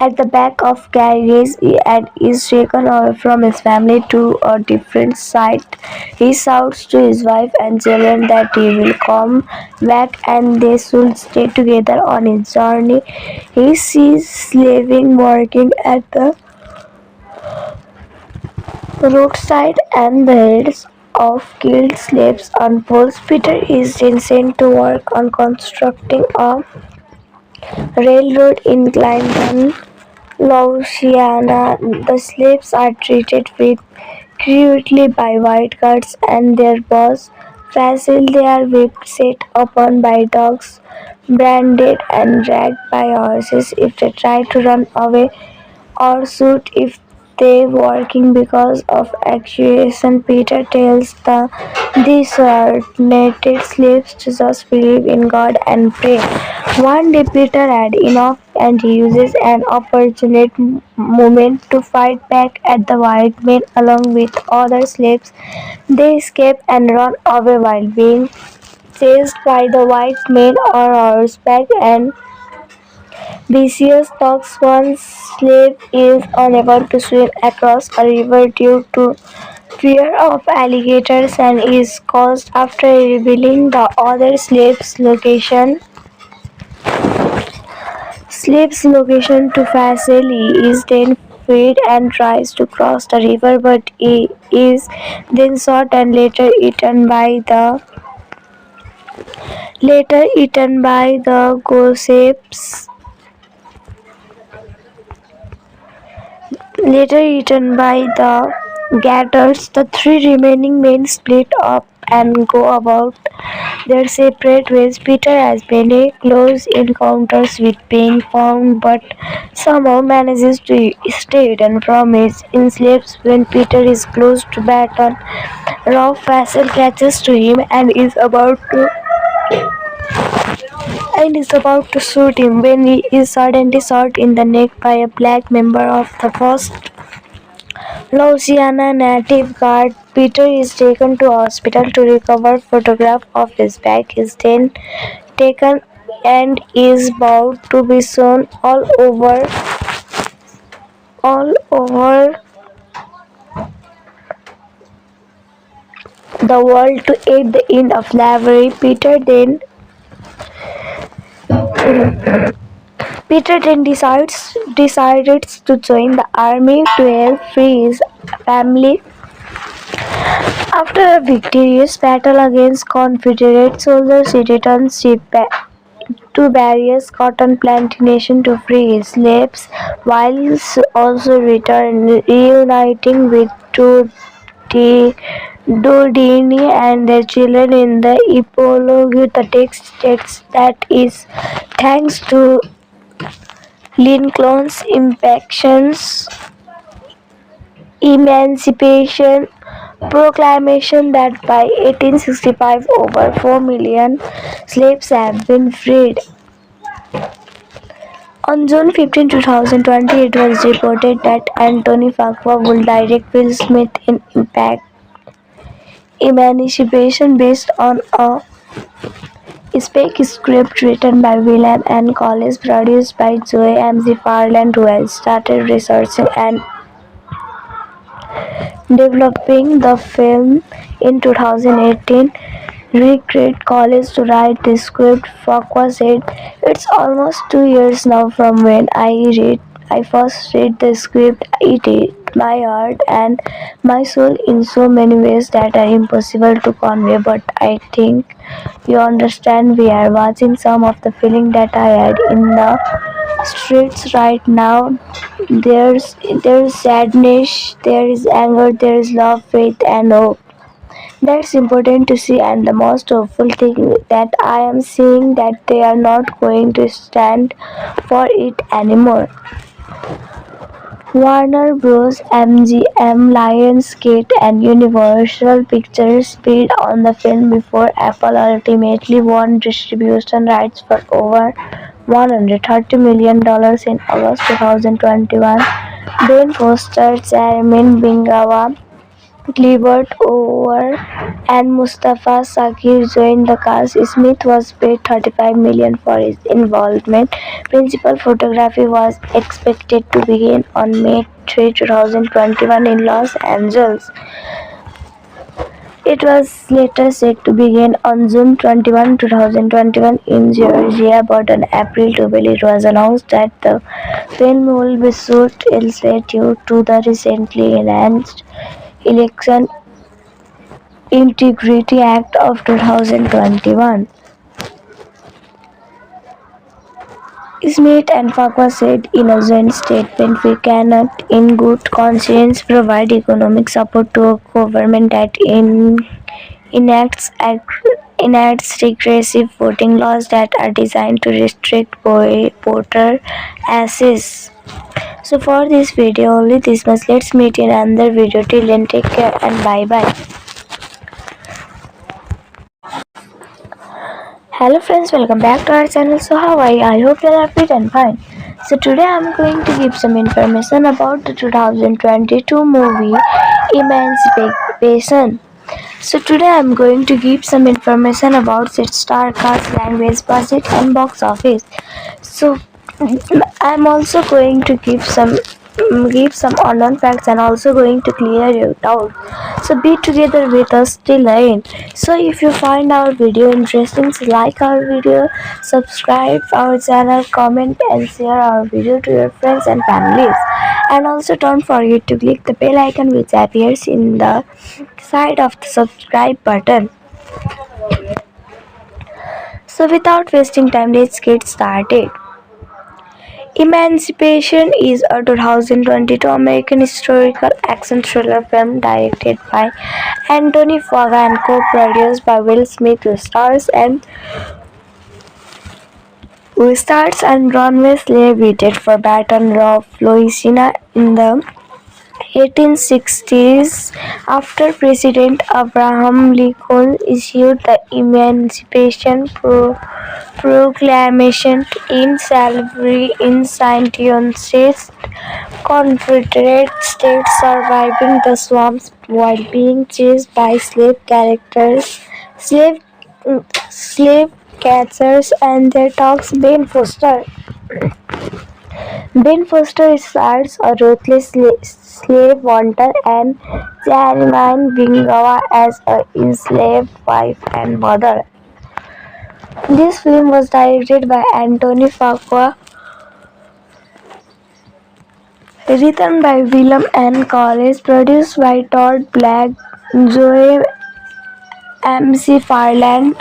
at the back of carriage and is taken away from his family to a different site. He shouts to his wife and children that he will come back and they should stay together on his journey. He sees slaves working at the roadside and the heads of killed slaves on poles. Peter is then sent to work on constructing a railroad in Clinton, Louisiana. The slaves are treated with cruelty by white guards and their boss Fasil. They are whipped, set upon by dogs, branded and dragged by horses if they try to run away or shoot if they working because of accusation. Peter tells the disheartened slaves to just believe in God and pray. One day Peter had enough and he uses an opportune moment to fight back at the white men along with other slaves. They escape and run away while being chased by the white men on horseback and vicious dogs. One slave is unable to swim across a river due to fear of alligators and is caught after revealing the other slave's location to Fasil. He is then freed and tries to cross the river, but he is then shot and later eaten by the gators. The three remaining men split up and go about their separate ways. Peter has many close encounters with being found, but somehow manages to stay hidden from his enslaved. When Peter is close to Baton Rouge, Faisal catches to him and is about to shoot him when he is suddenly shot in the neck by a black member of the first Louisiana Native Guard. Peter is taken to hospital to recover. Photograph of his back is then taken and is about to be shown all over the world to aid the end of slavery. Peter then decides to join the army to help free his family. After a victorious battle against Confederate soldiers, he returns to various cotton plantations to free his slaves, while also reuniting with Dodini and their children in the epilogue. The text states that is thanks to Lincoln's Emancipation Proclamation that by 1865 over 4 million slaves have been freed. On June 15, 2020, it was reported that Anthony Fuqua would direct Will Smith in Emancipation based on a spec script written by William N. Collins, produced by Joe McFarland, who has started researching and developing the film in 2018. regret college to write the script. Farquhar said, "It's almost 2 years now from when I first read the script. It hit my heart and my soul in so many ways that are impossible to convey. But I think you understand. We are watching some of the feeling that I had in the streets right now. There's sadness, there is anger, there is love, faith, and hope. That's important to see, and the most hopeful thing that I am seeing that they are not going to stand for it anymore." Warner Bros. MGM, Lionsgate, and Universal Pictures bid on the film before Apple ultimately won distribution rights for over $130 million in August 2021. Ben Foster, Chairman Bingawa, Gilbert Orr, and Mustafa Shakir joined the cast. Smith was paid $35 million for his involvement. Principal photography was expected to begin on May 3, 2021 in Los Angeles. It was later set to begin on June 21, 2021 in Georgia, but on April 12 it was announced that the film will be shot elsewhere due to the recently enhanced Election Integrity Act of 2021. Smith and Farquhar said in a joint statement, "We cannot in good conscience provide economic support to a government that enacts regressive voting laws that are designed to restrict voter access." So for this video only this much. Let's meet in another video. Till then, take care and bye bye. Hello friends, welcome back to our channel. So how are you? I hope you are fit and fine. So today I am going to give some information about the 2022 movie Emancipation. So today I am going to give some information about its star cast, language, budget, and box office. So I am also going to give some unknown facts and also going to clear your doubt. So be together with us till the end. So if you find our video interesting, so like our video, subscribe our channel, comment and share our video to your friends and families. And also don't forget to click the bell icon which appears in the side of the subscribe button. So without wasting time, let's get started. Emancipation is a 2022 American historical action thriller film directed by Anthony Fuqua and co-produced by Will Smith, who stars and Runway Slave waited for Baton Rouge, Louisiana in the 1860s after President Abraham Lincoln issued the Emancipation Proclamation in slavery in 19 states. Confederate states surviving the swamps while being chased by slave catchers and their dogs. Ben Foster stars a ruthless slave hunter and Chairman Bingawa as an enslaved wife and mother. This film was directed by Anthony Fuqua, written by William N. Collins, produced by Todd Black, Joe McFarland,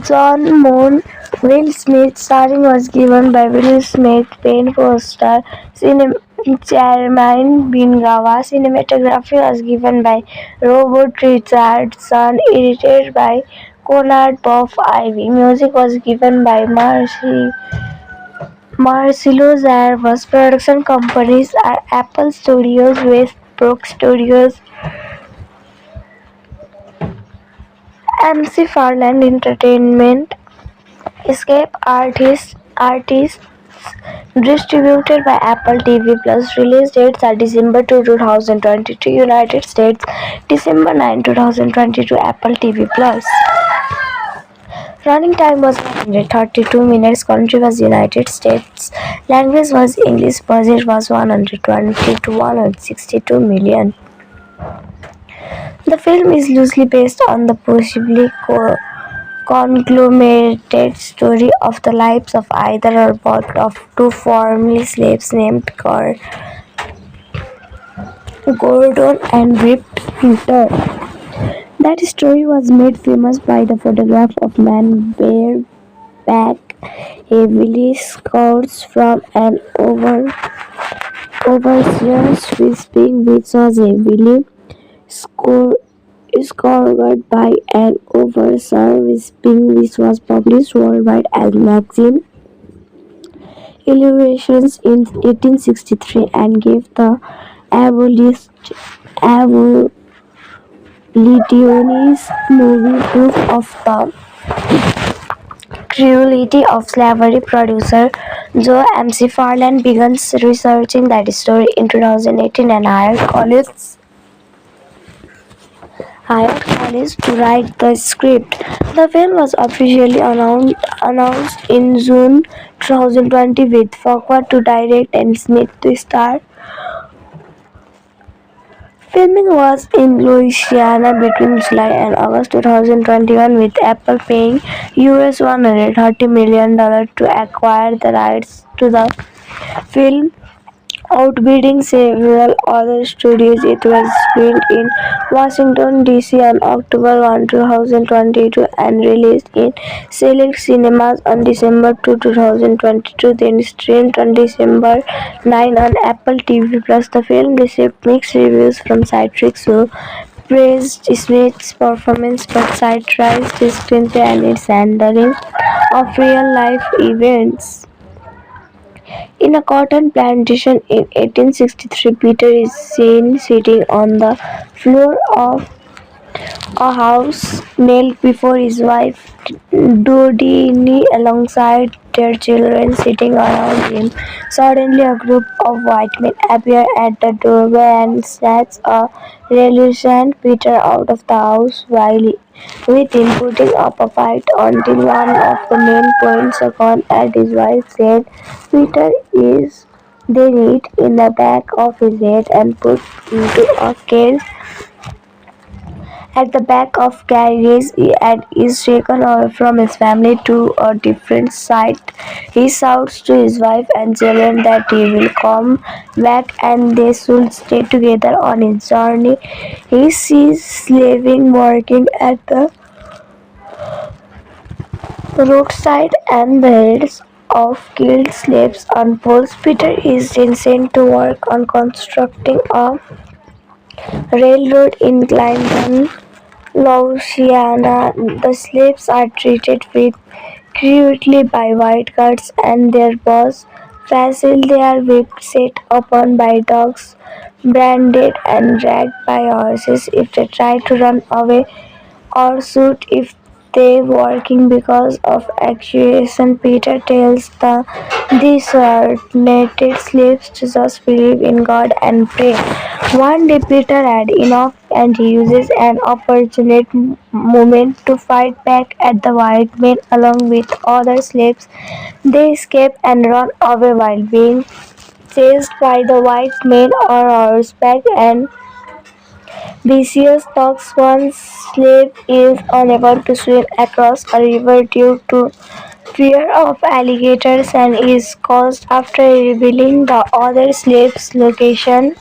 John Moon, Will Smith. Starring was given by Will Smith, Ben Foster, Chairman Bingawa. Cinematography was given by Robert Richardson, edited by Conrad Buff Ivy. Music was given by Marcelo Zarvas. Production companies are Apple Studios, Westbrook Studios, McFarland Entertainment, Escape Artists, distributed by Apple TV Plus. Release dates are December 2, 2022, United States, December 9, 2022, Apple TV Plus. Running time was 132 minutes. Country was United States. Language was English. Budget was $120 to $162 million. The film is loosely based on the possibly conglomerated story of the lives of either or both of two formerly slaves named Gordon and Rip Peter. That story was made famous by the photograph of man bareback, heavily scouts from an overseer's whispering, which was heavily score scored by an overseer whispering, which was published worldwide as magazine Illustrations in 1863 and gave the abolitionist movie proof of the cruelty of slavery. Producer Joe McFarlane began researching that story in 2018 and hired Collins to write the script. The film was officially announced in June 2020 with Fuqua to direct and Smith to star. Filming was in Louisiana between July and August 2021 with Apple paying $130 million to acquire the rights to the film, outbidding several other studios. It was filmed in Washington, D.C. on October 1, 2022 and released in select cinemas on December 2, 2022, then streamed on December 9 on Apple TV+. The film received mixed reviews from critics who praised Smith's performance but satirized his screenplay and its handling of real-life events. In a cotton plantation in 1863, Peter is seen sitting on the floor of a house knelt before his wife Dodini alongside their children sitting around him. Suddenly a group of white men appear at the doorway and snatch a reluctant Peter out of the house while with him putting up a fight until one of the men points a gun at his wife's head. Peter is then hit in the back of his head and put into a cage at the back of carriage and is taken away from his family to a different site. He shouts to his wife and children that he will come back and they should stay together on his journey. He sees slaving working at the roadside and the heads of killed slaves on poles. Peter is then sent to work on constructing a railroad in Clinton, Louisiana. The slaves are treated with cruelty by white guards and their boss Fasil. They are whipped, set upon by dogs, branded and dragged by horses if they try to run away or shoot if they working because of accusation. Peter tells the disheartened slaves to just believe in God and pray. One day Peter had enough and he uses an opportune moment to fight back at the white men along with other slaves. They escape and run away while being chased by the white men on horseback and vicious dogs. One slave is unable to swim across a river due to fear of alligators and is caught after revealing the other slave's location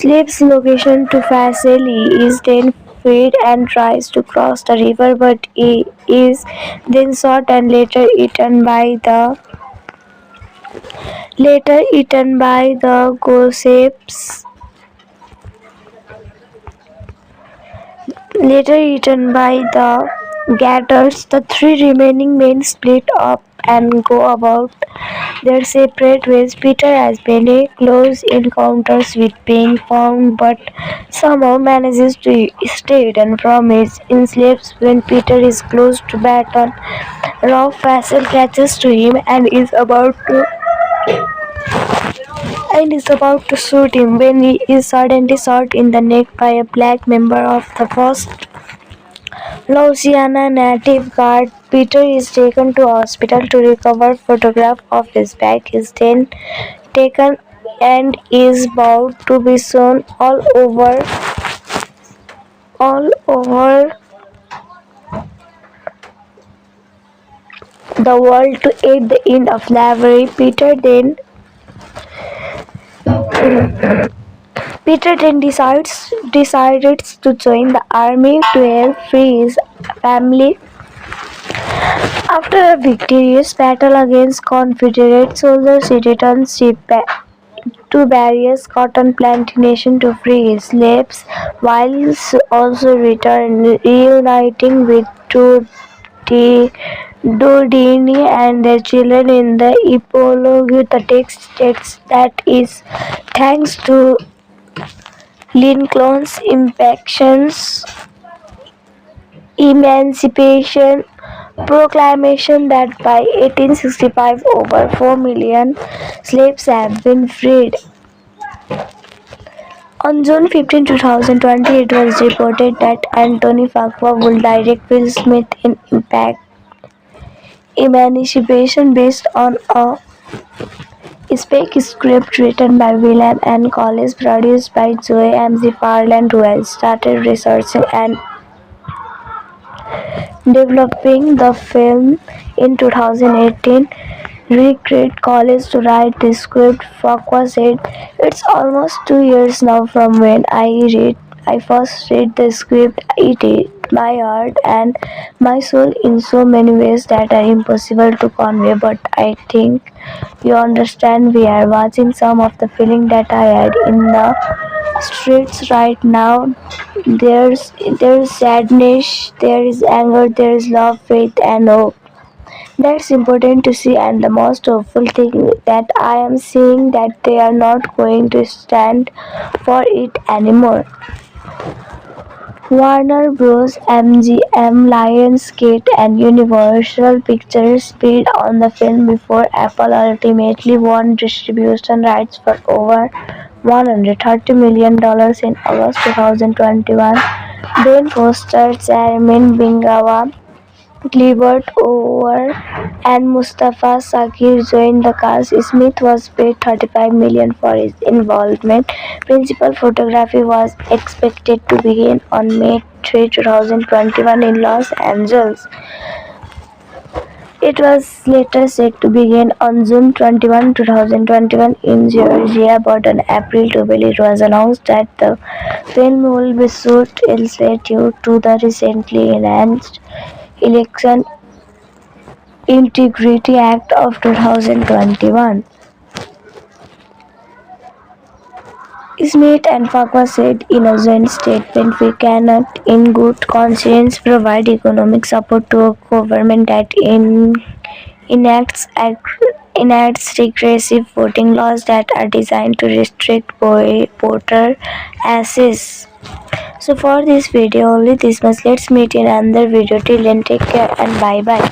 to Faisal. He is then freed and tries to cross the river, but he is then shot and later eaten by the gossips. Later eaten by the gators, the three remaining men split up and go about their separate ways. Peter has many close encounters with being found, but somehow manages to stay hidden from his enslaved. When Peter is close to Baton Rouge, Faisal catches to him and is about to shoot him when he is suddenly shot in the neck by a black member of the first Louisiana Native Guard. Peter is taken to hospital to recover. Photograph of his back is then taken and is about to be shown all over the world to aid the end of slavery. Peter then decided to join the army to help free his family. After a victorious battle against Confederate soldiers, he returns to various cotton plantations to free his slaves, while also reuniting with Dodini and their children in the epilogue. The text states that is thanks to Lincoln's Emancipation Proclamation that by 1865 over 4 million slaves have been freed. On June 15, 2020, it was reported that Anthony Fuqua would direct Will Smith in Impact Emancipation based on a spec script written by William N. Collins, produced by Joe McFarlane, who had started researching and developing the film in 2018. Recruited Collins to write the script. Fuqua said, "It's almost 2 years now from when I first read the script. It hit my heart and my soul in so many ways that are impossible to convey. But I think you understand. We are watching some of the feeling that I had in the streets right now. There's sadness, there is anger, there is love, faith, and hope. That's important to see, and the most hopeful thing that I am seeing that they are not going to stand for it anymore." Warner Bros. MGM, Lionsgate, and Universal Pictures bid on the film before Apple ultimately won distribution rights for over $130 million in August 2021. Ben Foster, Chairman Bingawa, Gilbert Orr, and Mustafa Shakir joined the cast. Smith was paid $35 million for his involvement. Principal photography was expected to begin on May 3, 2021 in Los Angeles. It was later set to begin on June 21, 2021 in Georgia, but on April 12 it was announced that the film will be shot elsewhere due to the recently enhanced Election Integrity Act of 2021. Smith and Fuqua said in a joint statement, "We cannot in good conscience provide economic support to a government that enacts regressive voting laws that are designed to restrict voter access." So for this video only this much. Let's meet in another video. Till then, take care and bye bye.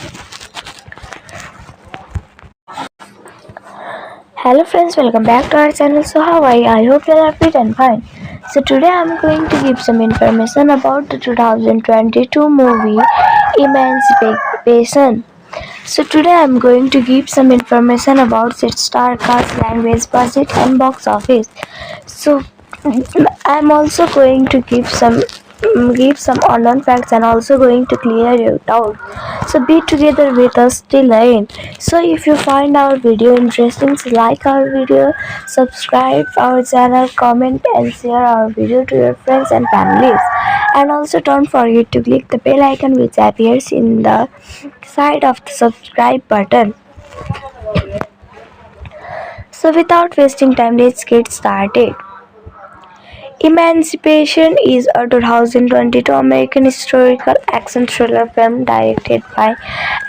Hello friends, welcome back to our channel. So how are you? I hope you are fit and fine. So today I am going to give some information about the 2022 movie Emancipation. So today I am going to give some information about its star cast, language, budget, and box office. So I am also going to give some unknown facts and also going to clear your doubt. So be together with us till the end. So if you find our video interesting, so like our video, subscribe our channel, comment and share our video to your friends and families. And also don't forget to click the bell icon which appears in the side of the subscribe button. So without wasting time, let's get started. Emancipation is a 2022 American historical action thriller film directed by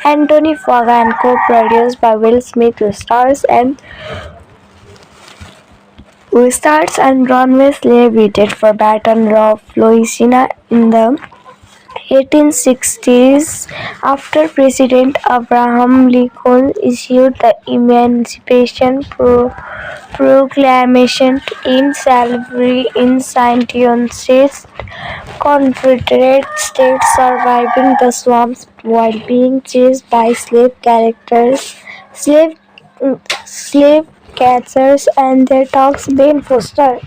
Anthony Fuqua and co-produced by Will Smith, who stars and Runway Slave waited for Baton Rouge, Louisiana in the 1860s after President Abraham Lincoln issued the Emancipation Proclamation in slavery in 1906. Confederate states surviving the swamps while being chased by slave catchers and their dogs Ben Foster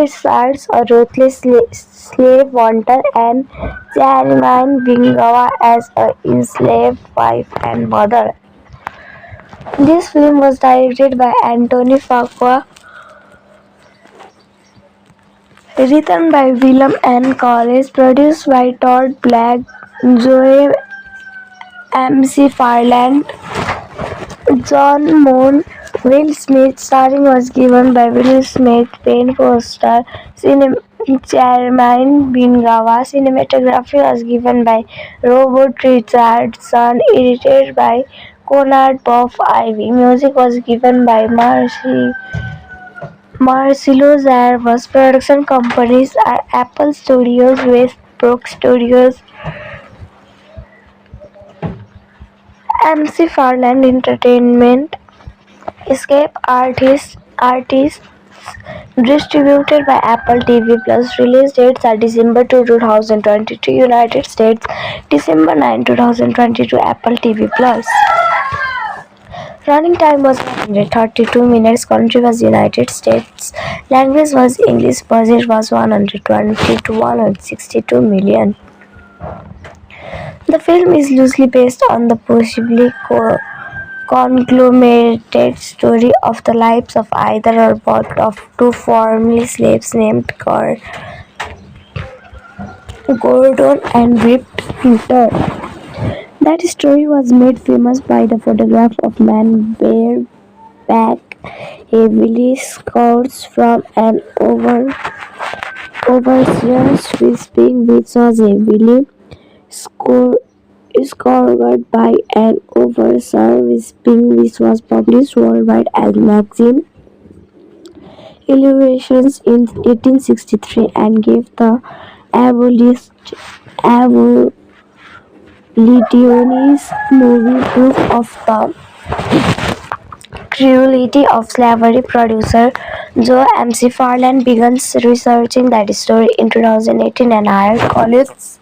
stars a ruthless slave hunter and Charmaine Bingawa as a enslaved wife and mother. This film was directed by Anthony Fuqua, written by Willem N. Collins, produced by Todd Black, Joe McFarland, John Moon, Will Smith. Starring was given by Will Smith, Ben Foster, Chairman Bingawa. Cinematography was given by Robert Richardson, edited by Conrad Boff Ivy. Music was given by Marcelo Zarvas. Production companies are Apple Studios, Westbrook Studios, McFarland Entertainment, Escape Artists, distributed by Apple TV Plus. Release dates are December 2, 2022, United States, December 9, 2022, Apple TV Plus. Running time was 132 minutes. Country was United States. Language was English. Budget was 120 to 162 million. The film is loosely based on the possibly conglomerated story of the lives of either or both of two formerly slaves named Gordon and Rip Hunter. That story was made famous by the photograph of man bareback, heavily scouts from an overseer's whipping, which was heavily scored by an overseer whipping, which was published worldwide as magazine Illustrations in 1863 and gave the abolitionist movie proof of the cruelty of slavery. Producer Joe McFarland began researching that story in 2018 and hired Collins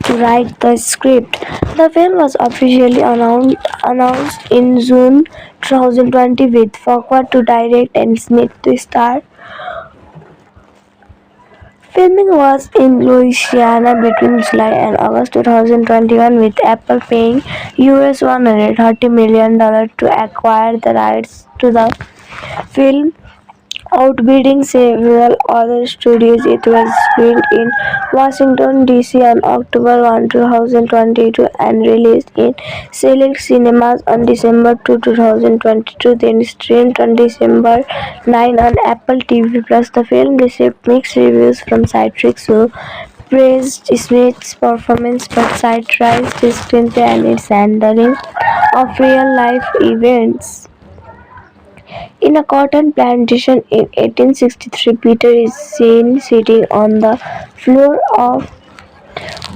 to write the script. The film was officially announced in June 2020 with Fuqua to direct and Smith to star. Filming was in Louisiana between July and August 2021, with Apple paying $130 million to acquire the rights to the film, outbidding several other studios. It was filmed in Washington, D.C. on October 1, 2022 and released in select cinemas on December 2, 2022, then streamed on December 9 on Apple TV+. The film received mixed reviews from critics who praised Smith's performance but satirized his screenplay and its handling of real-life events. In a cotton plantation in 1863, Peter is seen sitting on the floor of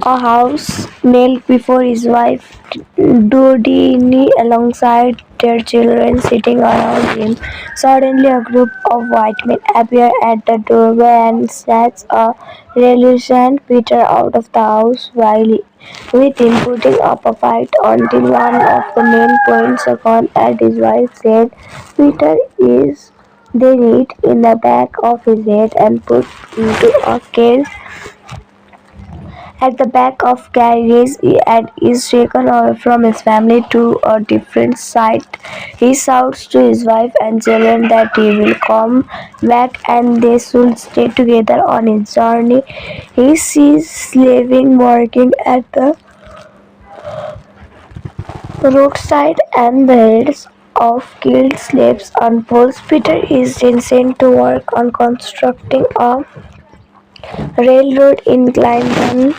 a house, knelt before his wife Dodini alongside their children sitting around him. Suddenly, a group of white men appear at the doorway and snatch a reluctant Peter out of the house, with him putting up a fight until one of the men points a gun at his wife's head. Peter is then hit in the back of his head and put into a cage at the back of carriage and is taken away from his family to a different site. He shouts to his wife and children that he will come back and they should stay together on his journey. He sees slaving working at the roadside and the heads of killed slaves on poles. Peter is then sent to work on constructing a railroad in Clinton,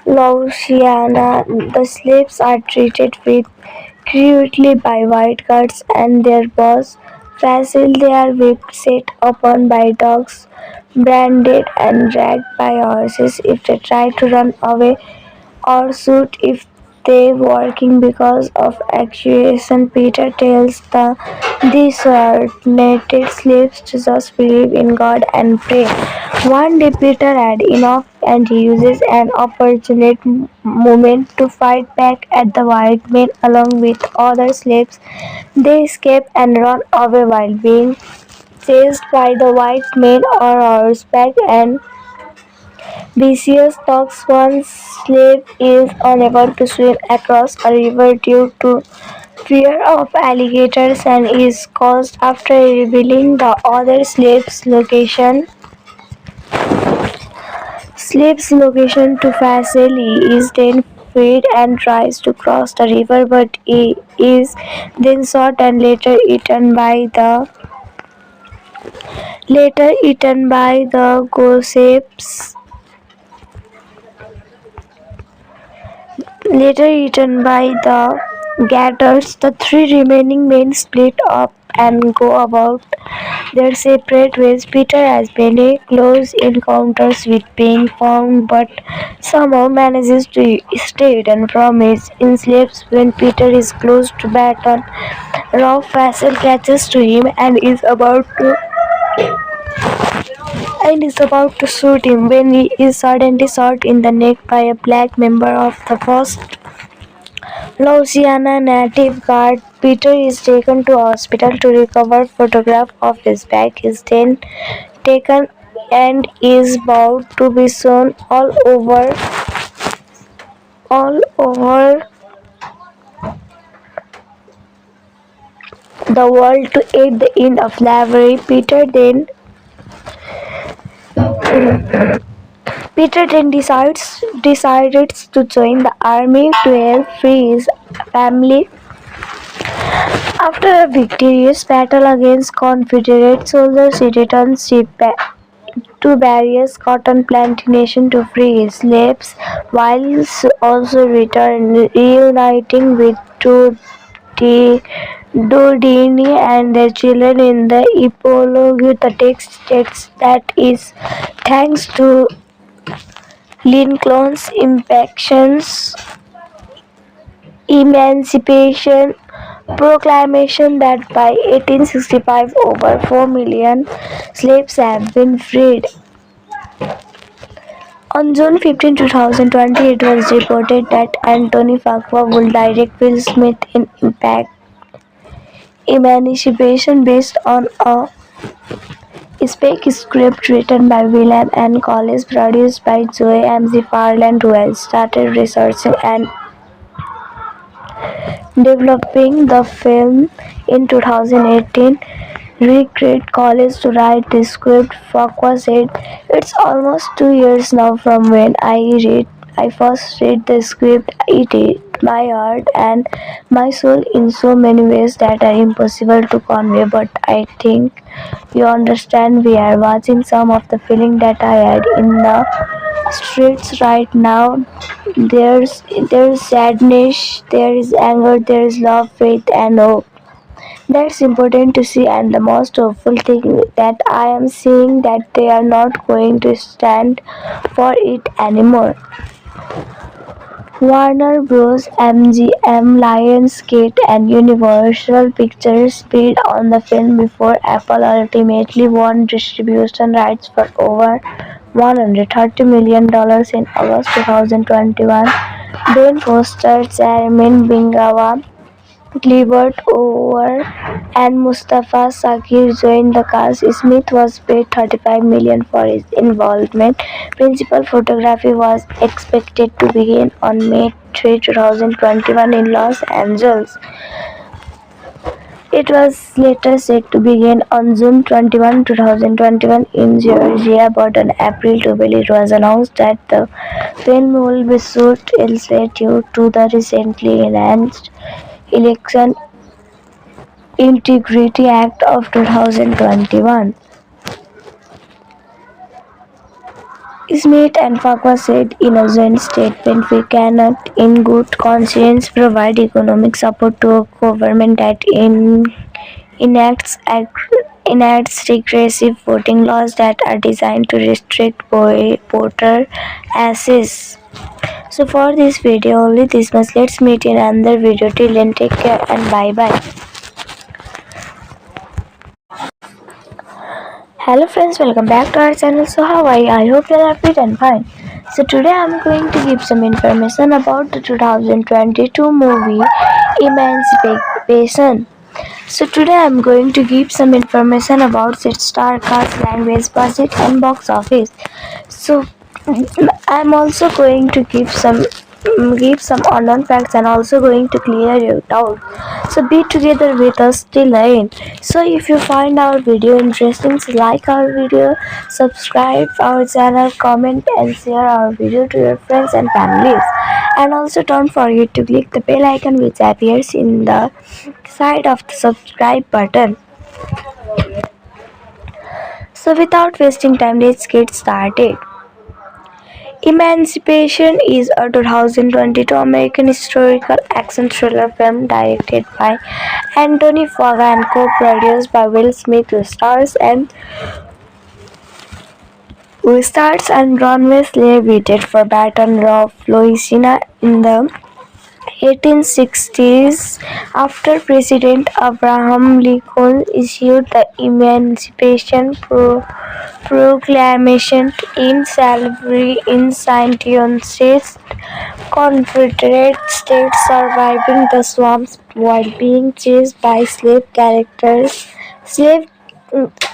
Louisiana. The slaves are treated with cruelty by white guards and their boss Fasil. They are whipped, set upon by dogs, branded and dragged by horses if they try to run away or shoot if they working because of accusation. Peter tells the disoriented slaves to just believe in God and pray. One day Peter had enough and he uses an opportune moment to fight back at the white men along with other slaves. They escape and run away while being chased by the white men on horseback, and Theseus talks one slave is unable to swim across a river due to fear of alligators and is caused after revealing the other slave's location to Faisal. He is then freed and tries to cross the river, but he is then shot and later eaten by the gossips. Later eaten by the gators, the three remaining men split up and go about their separate ways. Peter has many close encounters with being found, but somehow manages to stay hidden from his enslaved. When Peter is close to Baton Rouge, Faisal catches to him and is about to shoot him when he is suddenly shot in the neck by a black member of the first Louisiana Native Guard. Peter is taken to hospital to recover. Photograph of his back is then taken and is about to be shown all over the world to aid the end of slavery. Peter then decided to join the army to help free his family. After a victorious battle against Confederate soldiers, he returns to various cotton plantations to free his slaves, while also reuniting with Dudini and their children in the epilogue. The text states that is thanks to Lincoln's Emancipation Proclamation that by 1865 over 4 million slaves have been freed. On June 15, 2020, it was reported that Anthony Fuqua would direct Will Smith in Emancipation based on a spec script written by William N. Collins, produced by Joe McFarland, who has started researching and developing the film in 2018. Recruited Collins to write the script. Fuqua said, "It's almost 2 years now from when I first read the script. It hit my heart and my soul in so many ways that are impossible to convey, but I think you understand. We are watching some of the feeling that I had in the streets right now. There's sadness, there is anger, there is love, faith, and hope. That's important to see, and the most hopeful thing that I am seeing that they are not going to stand for it anymore." Warner Bros. MGM, Lionsgate, and Universal Pictures bid on the film before Apple ultimately won distribution rights for over $130 million in August 2021. Ben Foster, Chairman Bingawa, Gilbert Over, and Mustafa Shakir joined the cast. Smith was paid $35 million for his involvement. Principal photography was expected to begin on May 3, 2021 in Los Angeles. It was later set to begin on June 21, 2021 in Georgia, but on April 12 it was announced that the film will be shot elsewhere due to the recently enhanced Election Integrity Act of 2021. Smith and Fuqua said in a joint statement, "We cannot in good conscience provide economic support to a government that enacts regressive voting laws that are designed to restrict voter access." So for this video, only this much. Let's meet in another video. Till then, take care and bye bye. Hello friends, welcome back to our channel. So how are you? I hope you are fit and fine. So today I am going to give some information about the 2022 movie Emancipation. So today I am going to give some information about its star cast, language, budget and box office. So I am also going to give some unknown facts and also going to clear your doubt. So be together with us till the end. So if you find our video interesting, so like our video, subscribe our channel, comment and share our video to your friends and families. And also don't forget to click the bell icon which appears in the side of the subscribe button. So without wasting time, let's get started. Emancipation is a 2022 American historical action thriller film directed by Anthony Fuqua and co-produced by Will Smith, who stars and Runway Slave waited for Baton Rouge, Louisiana in the 1860s after President Abraham Lincoln issued the Emancipation Proclamation in slavery in 19 Confederate states surviving the swamps while being chased by slave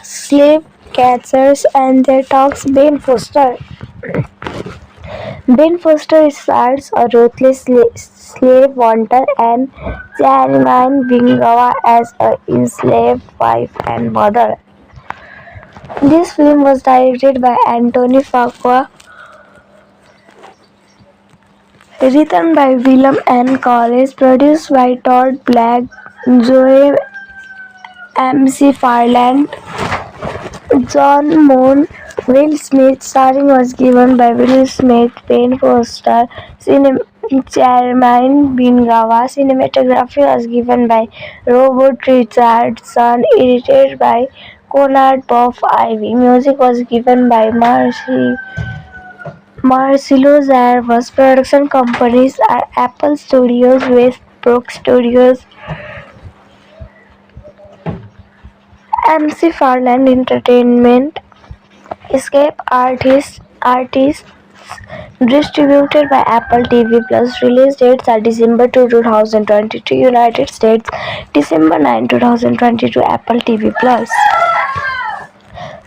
slave catchers and their dogs. Ben Foster stars a ruthless slave hunter and Jermaine Bingawa as a enslaved wife and mother. This film was directed by Anthony Fuqua, written by William N. Collins, produced by Todd Black, Joe McFarland, John Moon, Will Smith. Starring was given by Will Smith, Ben Foster, Jermaine Bingawa. Cinematography was given by Robert Richardson, edited by Conrad Bob Ivy. Music was given by Marcelo Zarvas. Production companies are Apple Studios, Westbrook Studios, McFarland Entertainment, Escape Artists, distributed by Apple TV Plus. Release dates are December 2, 2022, United States, December 9, 2022, Apple TV Plus.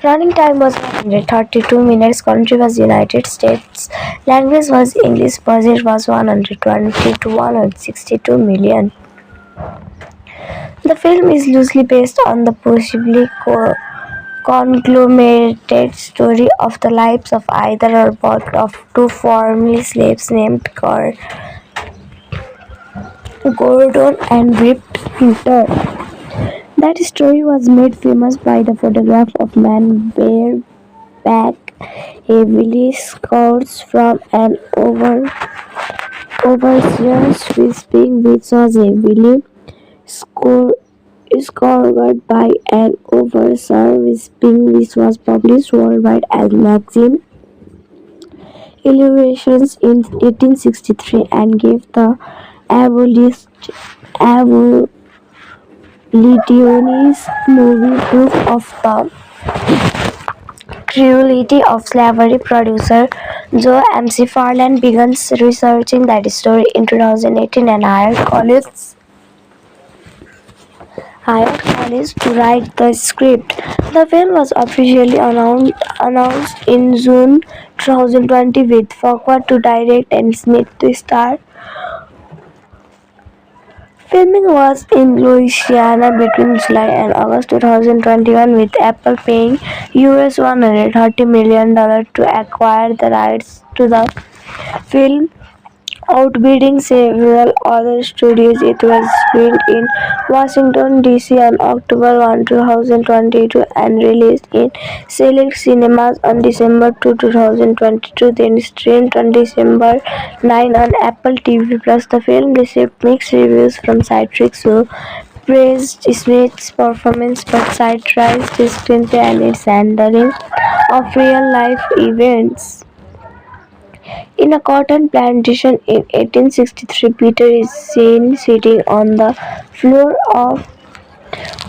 Running time was 132 minutes. Country was United States. Language was English. Budget was 120 to 162 million. The film is loosely based on the possibly conglomerated story of the lives of either or both of two formerly slaves named Gordon and Rip Hunter. That story was made famous by the photograph of man bareback, heavily scourged from an overseer's whipping, which was heavily scourged by an overseer whipping, which was published worldwide as magazine Illustrations in 1863 and gave the abolitionist movie proof of the cruelty of slavery. Producer Joe McFarland began researching that story in 2018 and hired Collins to write the script. The film was officially announced in June 2020 with Fuqua to direct and Smith to star. Filming was in Louisiana between July and August 2021, with Apple paying US $130 million to acquire the rights to the film, outbidding several other studios. It was filmed in Washington, D.C. on October 1, 2022 and released in select cinemas on December 2, 2022, then streamed on December 9 on Apple TV+. The film received mixed reviews from critics who praised Smith's performance but satirized his screenplay and its handling of real-life events. In a cotton plantation in 1863, Peter is seen sitting on the floor of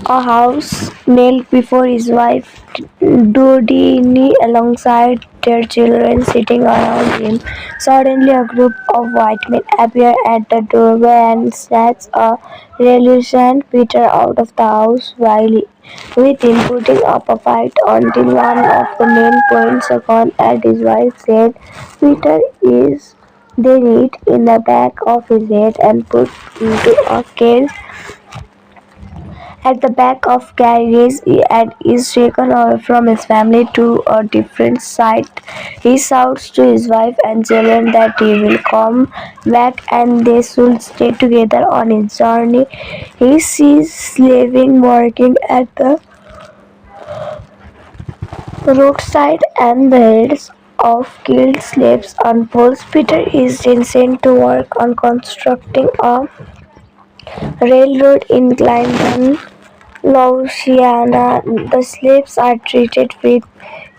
a house knelt before his wife Dudini alongside their children sitting around him. Suddenly a group of white men appear at the doorway and snatch a reluctant Peter out of the house while with him putting up a fight until one of the men points a gun at his wife said Peter is then hit in the back of his head and put into a cage at the back of carriage and is taken away from his family to a different site. He shouts to his wife and children that he will come back and they should stay together on his journey. He sees slaving working at the roadside and the heads of killed slaves unfolds. Peter is then sent to work on constructing a railroad in Clinton, Louisiana. The slaves are treated with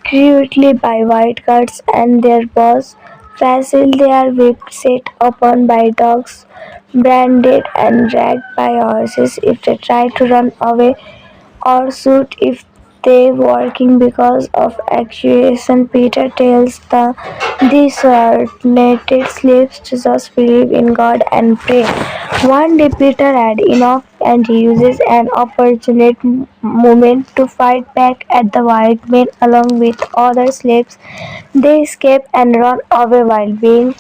cruelty by white guards and their boss Fasil. They are whipped, set upon by dogs, branded and dragged by horses if they try to run away or shoot if they working because of accusation. Peter tells the disheartened slaves to just believe in God and pray. One day Peter had enough and he uses an opportune moment to fight back at the white men along with other slaves. They escape and run away while being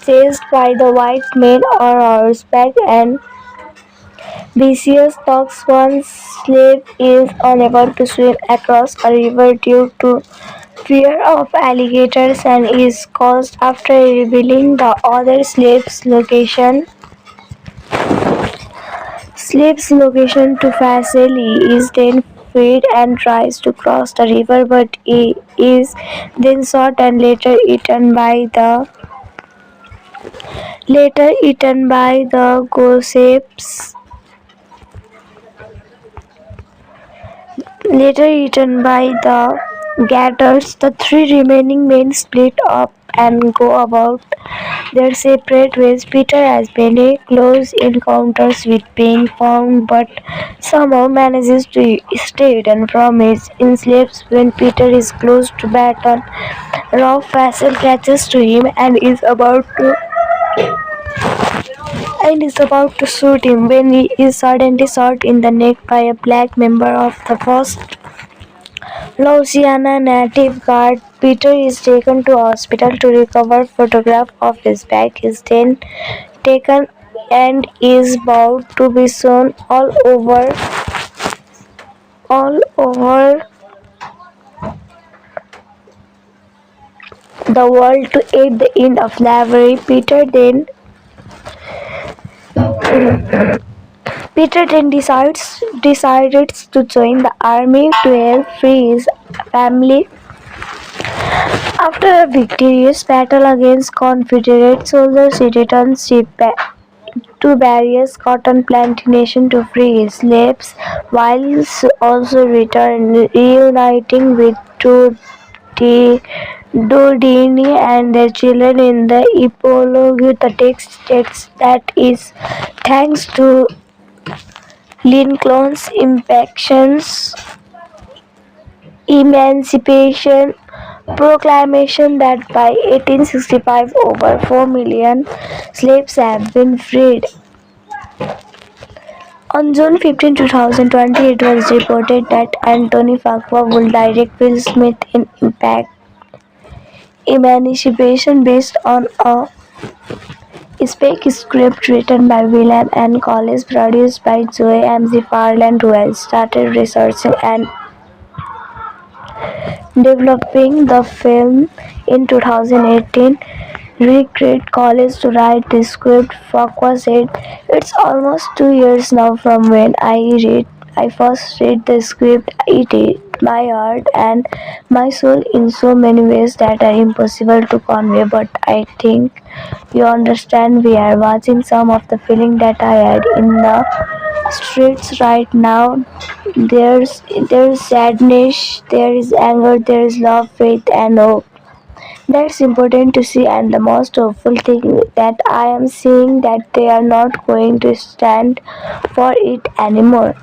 chased by the white men on horseback and vicious dogs. One slave is unable to swim across a river due to fear of alligators and is caused after revealing the other slave's location to Faisal. He is then freed and tries to cross the river, but he is then shot and later eaten by the gossips. Later eaten by the gators, the three remaining men split up and go about their separate ways. Peter has many close encounters with being found, but somehow manages to stay hidden from his enslaved. When Peter is close to Baton Rouge, Faisal catches to him and is about to shoot him when he is suddenly shot in the neck by a black member of the first Louisiana Native Guard. Peter is taken to hospital to recover. Photograph of his back is then taken and is about to be shown all over the world to aid the end of slavery. Peter then decided to join the army to help free his family. After a victorious battle against Confederate soldiers, he returns to various cotton plantations to free his slaves, while also reuniting with Dodini and their children in the epilogue. The text states that is thanks to Lincoln's Emancipation Proclamation that by 1865 over 4 million slaves have been freed. On June 15, 2020, it was reported that Anthony Fuqua would direct Will Smith in Emancipation based on a spec script written by William N. Collins, produced by Joe M. Farland, who has started researching and developing the film in 2018. Recreate College to write the script. Fuqua said, "It's almost 2 years now from when I first read the script. It hit my heart and my soul in so many ways that are impossible to convey. But I think you understand. We are watching some of the feeling that I had in the streets right now. There's sadness, there is anger, there is love, faith, and hope. That's important to see, and the most hopeful thing that I am seeing that they are not going to stand for it anymore.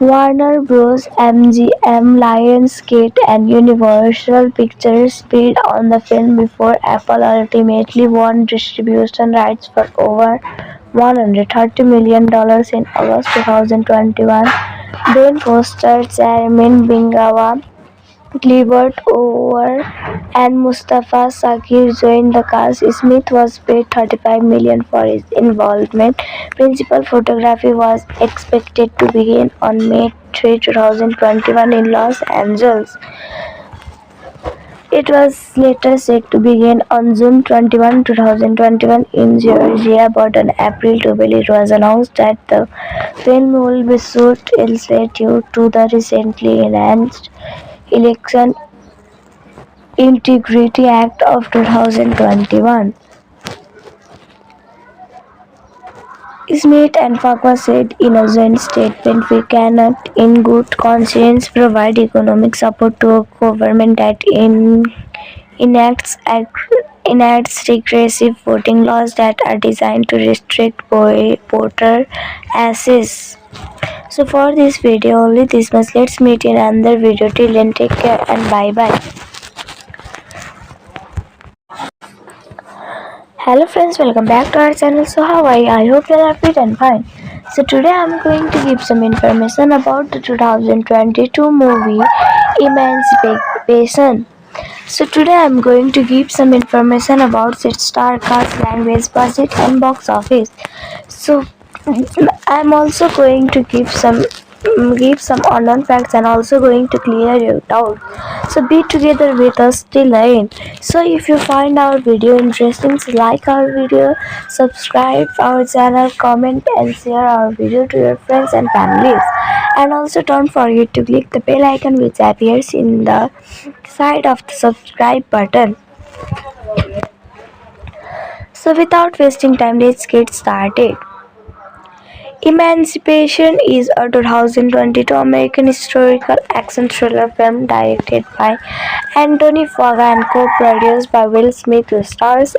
Warner Bros. MGM, Lionsgate, and Universal Pictures bid on the film before Apple ultimately won distribution rights for over $130 million in August 2021. Ben Foster, Chairman Bingawa, Gilbert Orr and Mustafa Sakir joined the cast. Smith was paid $35 million for his involvement. Principal photography was expected to begin on May 3, 2021 in Los Angeles. It was later set to begin on June 21, 2021 in Georgia, but on April 12 it was announced that the film will be shot elsewhere due to the recently enhanced Election Integrity Act of 2021. Smith and Farquhar said in a joint statement, "We cannot in good conscience provide economic support to a government that enacts regressive voting laws that are designed to restrict voter access." So for this video only this much. Let's meet in another video. Till then, take care and bye bye. Hello friends, welcome back to our channel. So how are you? I hope you are fit and fine. So today I am going to give some information about the 2022 movie Emancipation. So today I am going to give some information about its star cast, language, budget and box office. So I am also going to give some unknown facts and also going to clear your doubt. So be together with us till the end. So if you find our video interesting, so like our video, subscribe our channel, comment and share our video to your friends and families. And also don't forget to click the bell icon which appears in the side of the subscribe button. So without wasting time, let's get started. Emancipation is a 2022 American historical action thriller film directed by Anthony Fuqua and co-produced by Will Smith, who stars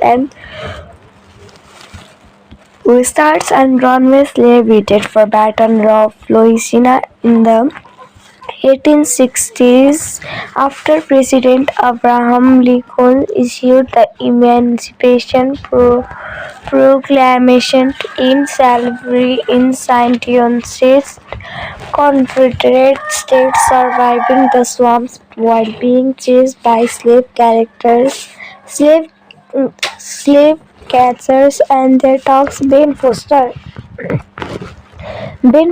and Runway Slave waited for Baton Rouge, Louisiana in the 1860s after President Abraham Lincoln issued the Emancipation Proclamation in slavery in 19 Confederate states, surviving the swamps while being chased by slave slave catchers and their dogs. Ben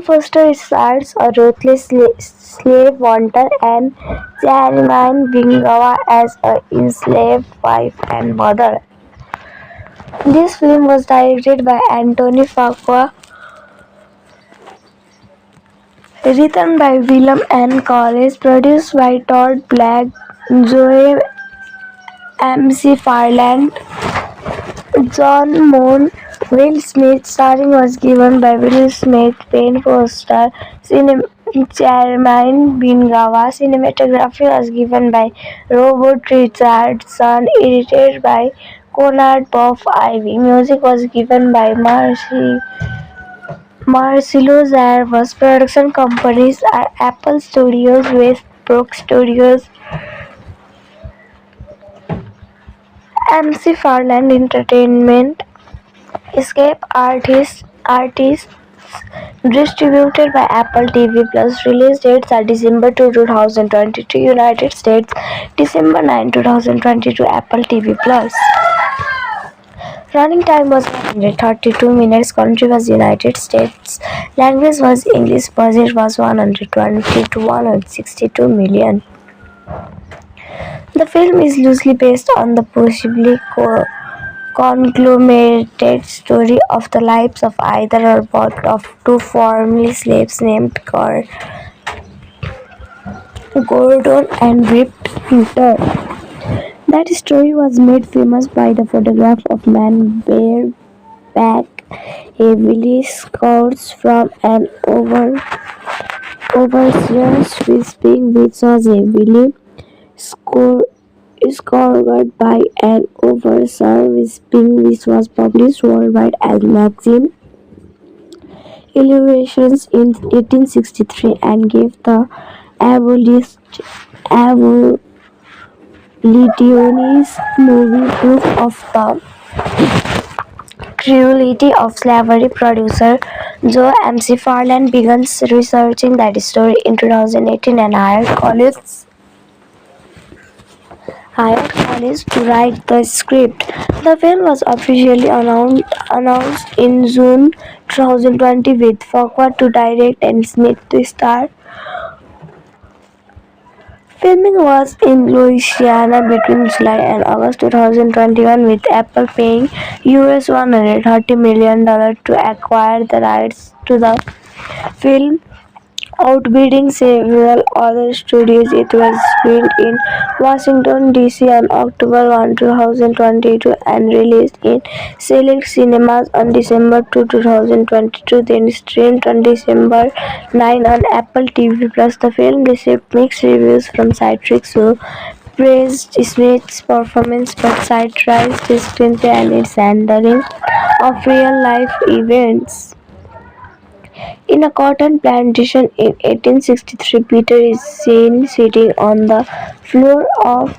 Foster stars a ruthless slave hunter and Chairman Bingawa as an enslaved wife and mother. This film was directed by Anthony Fuqua, written by William N. Collins, produced by Todd Black, Joe McFarland, John Moon, Will Smith. Starring was given by Will Smith, Ben Foster, Chairman Bingawa. Cinematography was given by Robert Richardson, edited by Conrad Bob Ivy. Music was given by Marcelo Zarvas. Production companies are Apple Studios, Westbrook Studios, McFarland Entertainment, Escape Artists, distributed by Apple TV Plus. Release dates are December 2, 2022, United States, December 9, 2022, Apple TV Plus. Running time was 132 minutes. Country was United States. Language was English. Budget was 120 to 162 million. The film is loosely based on the possibly conglomerated story of the lives of either or both of two formerly slaves named Gordon and Rip Hunter. That story was made famous by the photograph of man bareback, heavily scouts from an overseer's which was heavily scored by an over-servicing which was published worldwide as magazine Illustrations in 1863 and gave the abolitionist movie proof of the cruelty of slavery. Producer Joe McFarlane began researching that story in 2018 and hired Collins to write the script. The film was officially announced in June 2020 with Farquhar to direct and Smith to star. Filming was in Louisiana between July and August 2021 with Apple paying US $130 million to acquire the rights to the film, outbidding several other studios. It was filmed in Washington, D.C. on October 1, 2022 and released in select cinemas on December 2, 2022, then streamed on December 9 on Apple TV+. The film received mixed reviews from critics who praised Smith's performance but satirized his screenplay and its handling of real-life events. In a cotton plantation in 1863, Peter is seen sitting on the floor of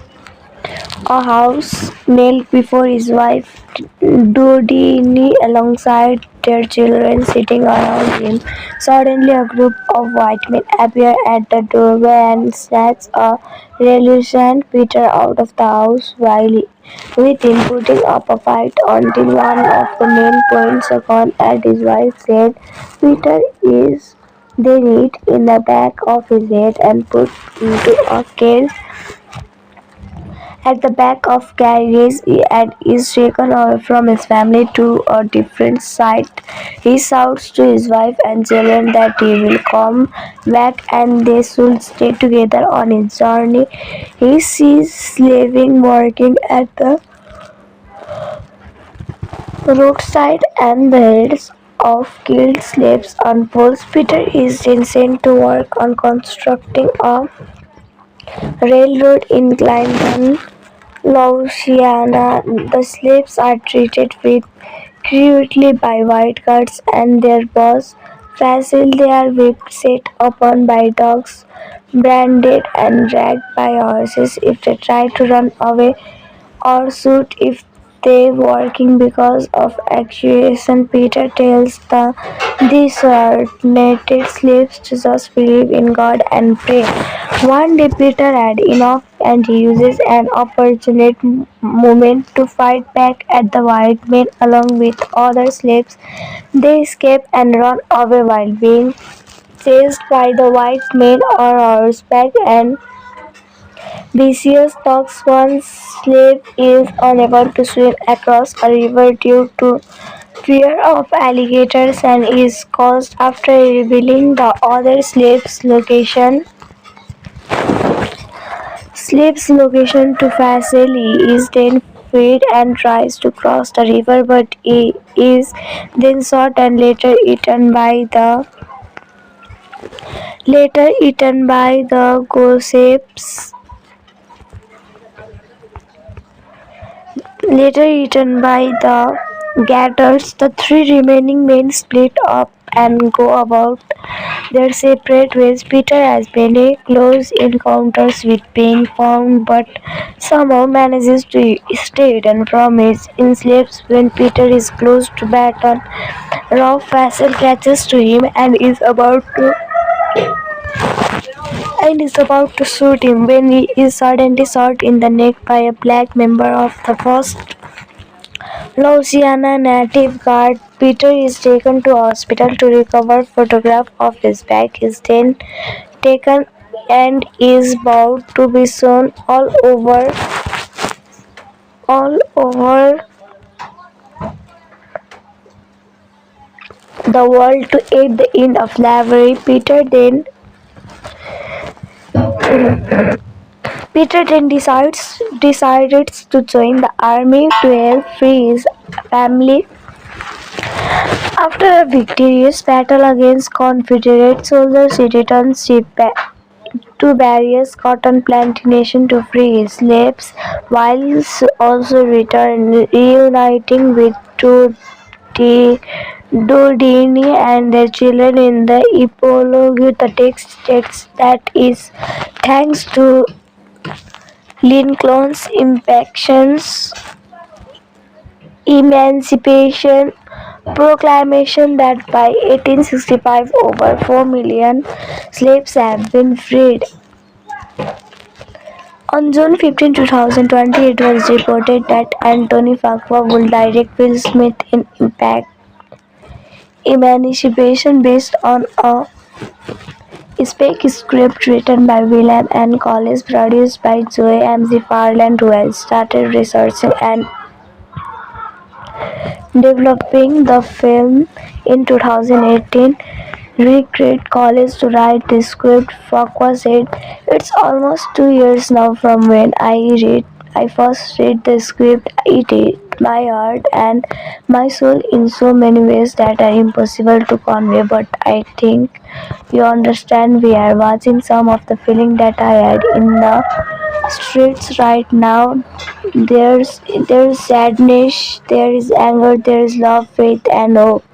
a house knelt before his wife Dodini alongside their children sitting around him. Suddenly a group of white men appear at the doorway and snatch a reluctant Peter out of the house while with him putting up a fight until one of the men points a gun at his wife's head. Peter is then hit in the back of his head and put into a cage at the back of carriage and is taken away from his family to a different site. He shouts to his wife and children that he will come back and they should stay together on his journey. He sees slaves working at the roadside and the heads of killed slaves on poles. Peter is then sent to work on constructing a railroad in Clinton, Louisiana. The slaves are treated with cruelty by white guards and their boss Fasil. They are whipped, set upon by dogs, branded and dragged by horses if they try to run away or shoot if they working because of accusation. Peter tells the disheartened slaves to just believe in God and pray. One day Peter had enough and he uses an opportune moment to fight back at the white men along with other slaves. They escape and run away while being chased by the white men on horseback and vicious dogs. One slave is unable to swim across a river due to fear of alligators and is caught after revealing the other slave's location to Fasil. He is then freed and tries to cross the river, but he is then shot and later eaten by the gators. The three remaining men split up and go about their separate ways. Peter has many close encounters with being found but somehow manages to stay hidden from his enslaved. When Peter is close to Baton Rouge, Faisal catches to him and is about to shoot him when he is suddenly shot in the neck by a black member of the first Louisiana Native Guard. Peter is taken to hospital to recover. Photograph of his back is then taken and is about to be shown all over the world to aid the end of slavery. Peter then decides to join the army to help free his family. After a victorious battle against Confederate soldiers, he returns back to various cotton plantations to free slaves, while also reuniting with Dodini and their children in the epilogue. The text states that is thanks to Lincoln's Emancipation Proclamation that by 1865 over 4 million slaves have been freed. On June 15, 2020, it was reported that Anthony Fuqua would direct Will Smith in Impact Emancipation based on a spec script written by William N. Collins, produced by Zoe McFarlane, who has started researching and developing the film in 2018. Recruit College to write the script. Fuqua said, "It's almost 2 years now from when I first read the script. It hit my heart and my soul in so many ways that are impossible to convey. But I think you understand. We are watching some of the feeling that I had in the streets right now. There's sadness, there is anger, there is love, faith, and hope.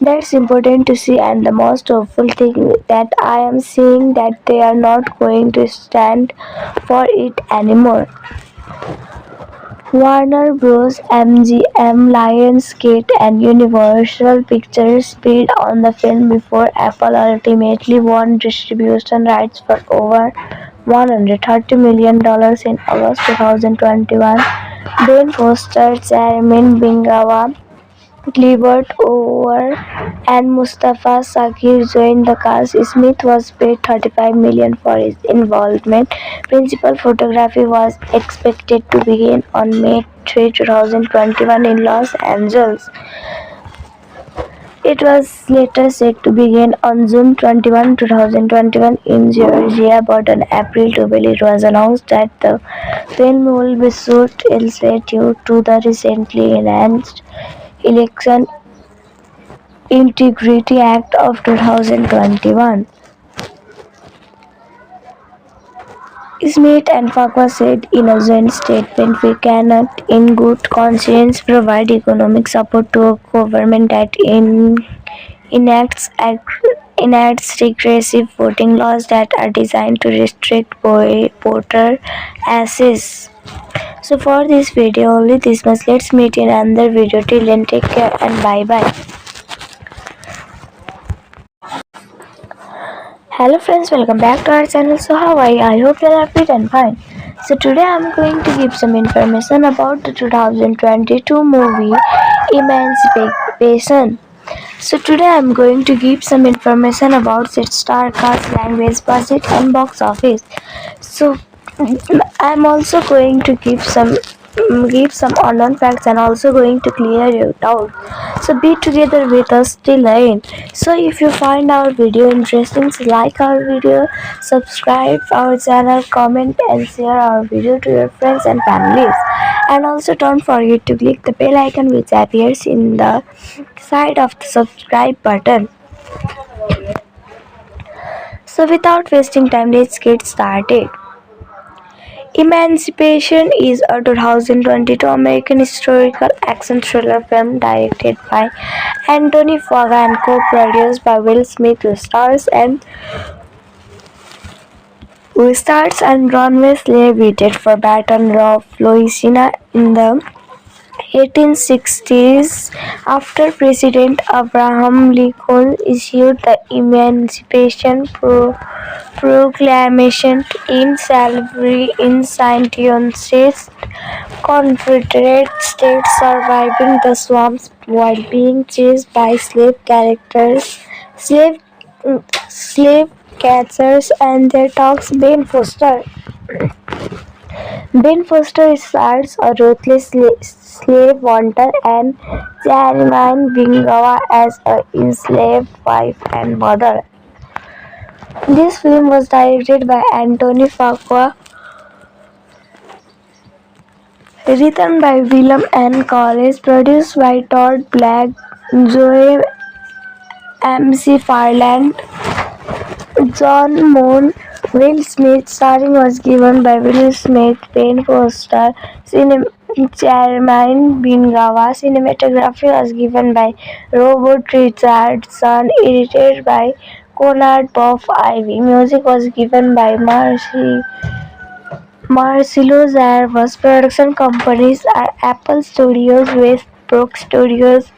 That's important to see, and the most hopeful thing that I am seeing that they are not going to stand for it anymore." Warner Bros. MGM, Lionsgate, and Universal Pictures bid on the film before Apple ultimately won distribution rights for over $130 million in August 2021. Ben Foster, Chairman Bingawa, Gilbert Orr, and Mustafa Shakir joined the cast. Smith was paid $35 million for his involvement. Principal photography was expected to begin on May 3, 2021 in Los Angeles. It was later set to begin on June 21, 2021 in Georgia, but on April 12 it was announced that the film will be shot elsewhere due to the recently enhanced Election Integrity Act of 2021. Smith and Fuqua said in a joint statement, "We cannot in good conscience provide economic support to a government that enacts regressive voting laws that are designed to restrict voter access." So for this video only this much. Let's meet in another video. Till then, take care and bye bye. Hello friends, welcome back to our channel. So how are you? I hope you are fit and fine. So today I am going to give some information about the 2022 movie Emancipation. So today I am going to give some information about its star cast, language, budget, and box office. So I am also going to give some unknown facts and also going to clear your doubt. So be together with us till the end. So if you find our video interesting, so like our video, subscribe our channel, comment and share our video to your friends and families. And also don't forget to click the bell icon which appears in the side of the subscribe button. So without wasting time, let's get started. Emancipation is a 2022 American historical action thriller film directed by Anthony Fuqua and co-produced by Will Smith, who stars and Runway Slave waited for Baton Rouge, Louisiana in the 1860s after President Abraham Lincoln issued the Emancipation Proclamation in slavery in 19 states. Confederate states surviving the swamps while being chased by slave catchers and their dogs. Ben Foster stars a ruthless slave hunter and Chairman Bingawa as an enslaved wife and mother. This film was directed by Anthony Fuqua, written by William N. Collins, produced by Todd Black, Zoe McFarlane, John Moon, Will Smith starring was given by Will Smith, Pain Foster, Chairman Bingawa. Cinematography was given by Robert Richardson, edited by Conrad Buff Ivy. Music was given by Marcelo Zarvas. Production companies are Apple Studios, Westbrook Studios,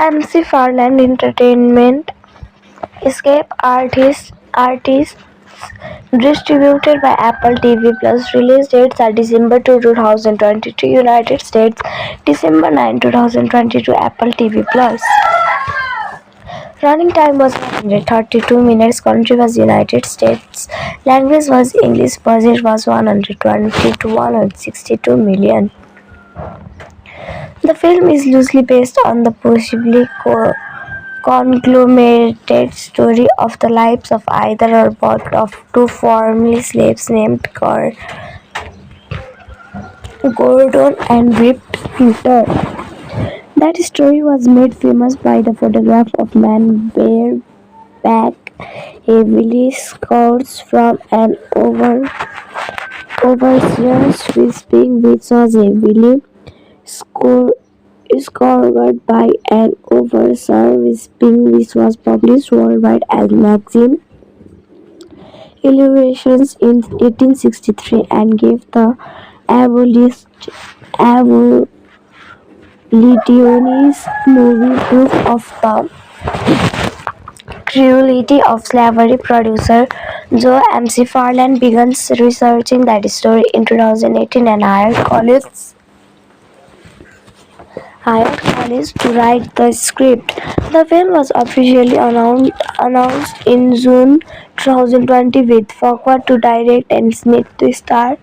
MC Farland Entertainment, Escape Artists, distributed by Apple TV Plus. Release dates are December 2, 2022, United States, December 9, 2022, Apple TV Plus. Running time was 132 minutes. Country was United States. Language was English. Budget was 120 to 162 million. The film is loosely based on the possibly conglomerated story of the lives of either or both of two formerly slaves named Gordon and Rip Peter. That story was made famous by the photograph of man bareback, heavily scouts from an overseer's whispering, which was heavily scored by an overseer whispering, which was published worldwide as magazine Illustrations in 1863 and gave the abolitionist movie proof of the cruelty of slavery. Producer Joe MC Farland began researching that story in 2018 and hired Collins to write the script. The film was officially announced in June 2020 with Fuqua to direct and Smith to star.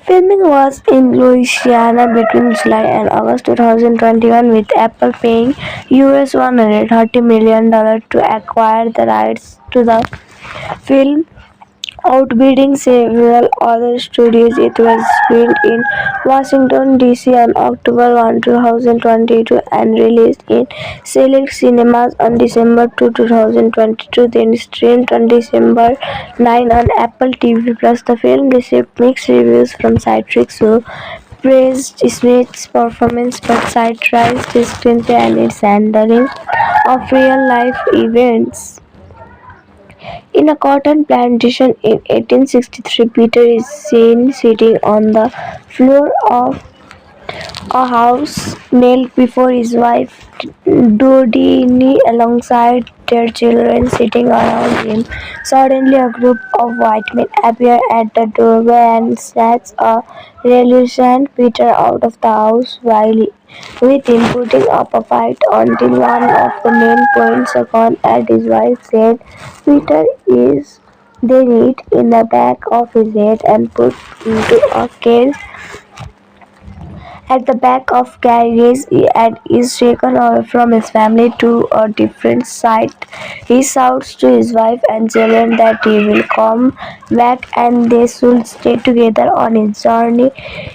Filming was in Louisiana between July and August 2021, with Apple paying US $130 million to acquire the rights to the film, outbidding several other studios. It was filmed in Washington, D.C. on October 1, 2022 and released in select cinemas on December 2, 2022, then streamed on December 9 on Apple TV+. The film received mixed reviews from critics who praised Smith's performance but satirized his screenplay and its handling of real-life events. In a cotton plantation in 1863, Peter is seen sitting on the floor of a house, knelt before his wife Dodini alongside their children sitting around him. Suddenly, a group of white men appear at the doorway and snatch a reluctant Peter out of the house with him putting up a fight until one of the men points a gun at his wife's head. Peter is then hit in the back of his head and put into a cage at the back of carriage and is taken away from his family to a different site. He shouts to his wife and children that he will come back and they should stay together on his journey.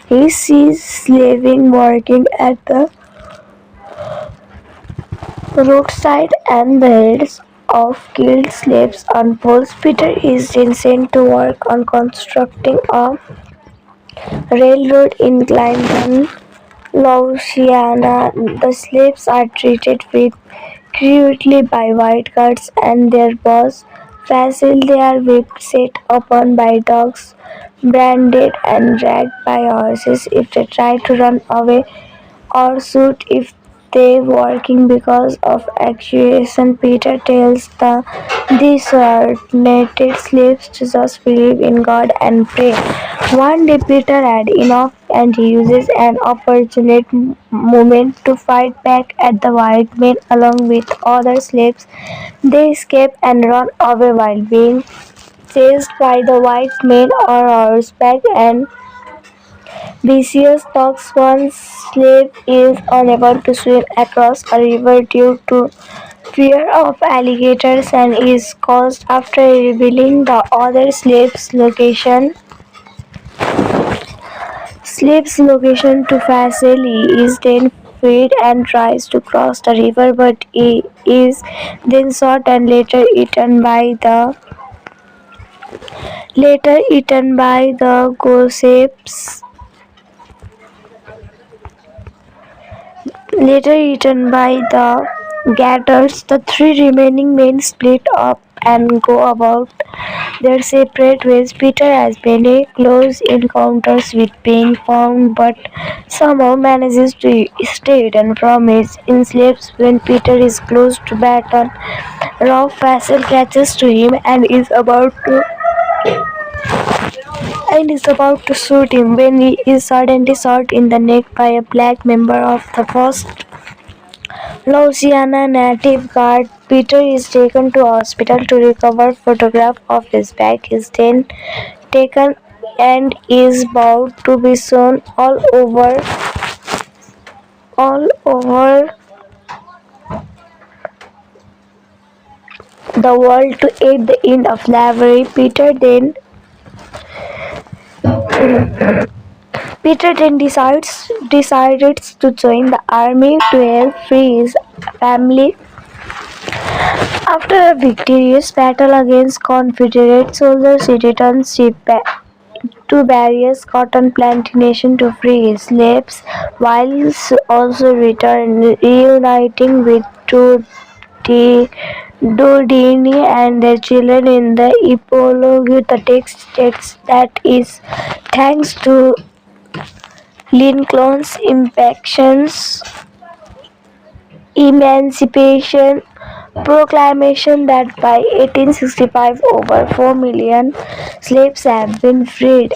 He sees slaving working at the roadside and the heads of killed slaves on poles. Peter is then sent to work on constructing a railroad in Clinton, Louisiana. The slaves are treated with cruelty by white guards and their boss Fasil. They are whipped, set upon by dogs, branded and dragged by horses if they try to run away or shoot if they working because of accusation. Peter tells the disheartened slaves to just believe in God and pray. One day Peter had enough and he uses an opportune moment to fight back at the white men along with other slaves. They escape and run away while being chased by the white men on horseback and vicious dogs. One slave is unable to swim across a river due to fear of alligators and is caught. After revealing the other slave's location to Fasil, he is then freed and tries to cross the river, but he is then shot and later eaten by the gossips. Later eaten by the gators, the three remaining men split up and go about their separate ways. Peter has many close encounters with being found, but somehow manages to stay hidden from his enslaved. When Peter is close to battle, Rough Vassal catches to him and is about to shoot him when he is suddenly shot in the neck by a black member of the first Louisiana Native Guard. Peter is taken to hospital to recover. Photograph of his back is then taken and is about to be shown all over the world to aid the end of slavery. Peter then decided to join the army to help free his family. After a victorious battle against Confederate soldiers, he returns to various cotton plantations to free his slaves, while also reuniting with Dodini and their children in the epilogue. The text states that is thanks to Lincoln's Emancipation Proclamation that by 1865 over 4 million slaves have been freed.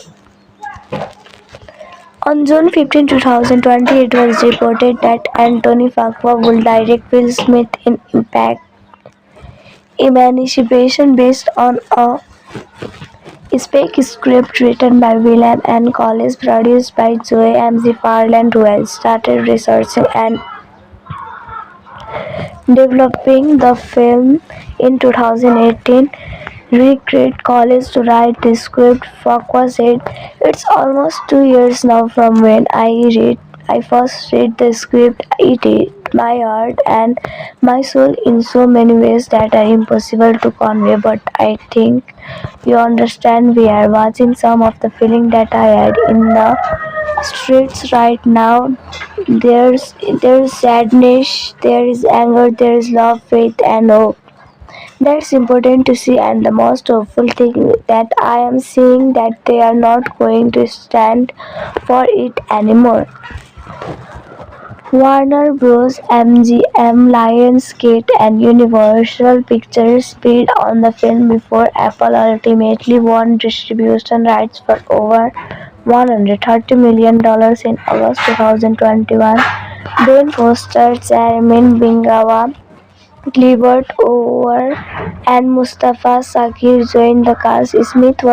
On June 15, 2020, it was reported that Anthony Fuqua would direct Will Smith in Impact Emancipation based on a spec script written by William N. Collins, produced by Joe McFarland, who has started researching and developing the film in 2018. Recruit College to write the script. Fuqua said, "It's almost 2 years now from when I first read the script. It hit my heart and my soul in so many ways that are impossible to convey. But I think you understand. We are watching some of the feeling that I had in the streets right now. There's sadness, there is anger, there is love, faith, and hope. That's important to see, and the most hopeful thing that I am seeing that they are not going to stand for it anymore." Warner Bros. MGM, Lionsgate, and Universal Pictures bid on the film before Apple ultimately won distribution rights for over $130 million in August 2021. Ben Foster, Chairman Bingawa, Gilbert Orr, and Mustafa Shakir joined the cast. Smith was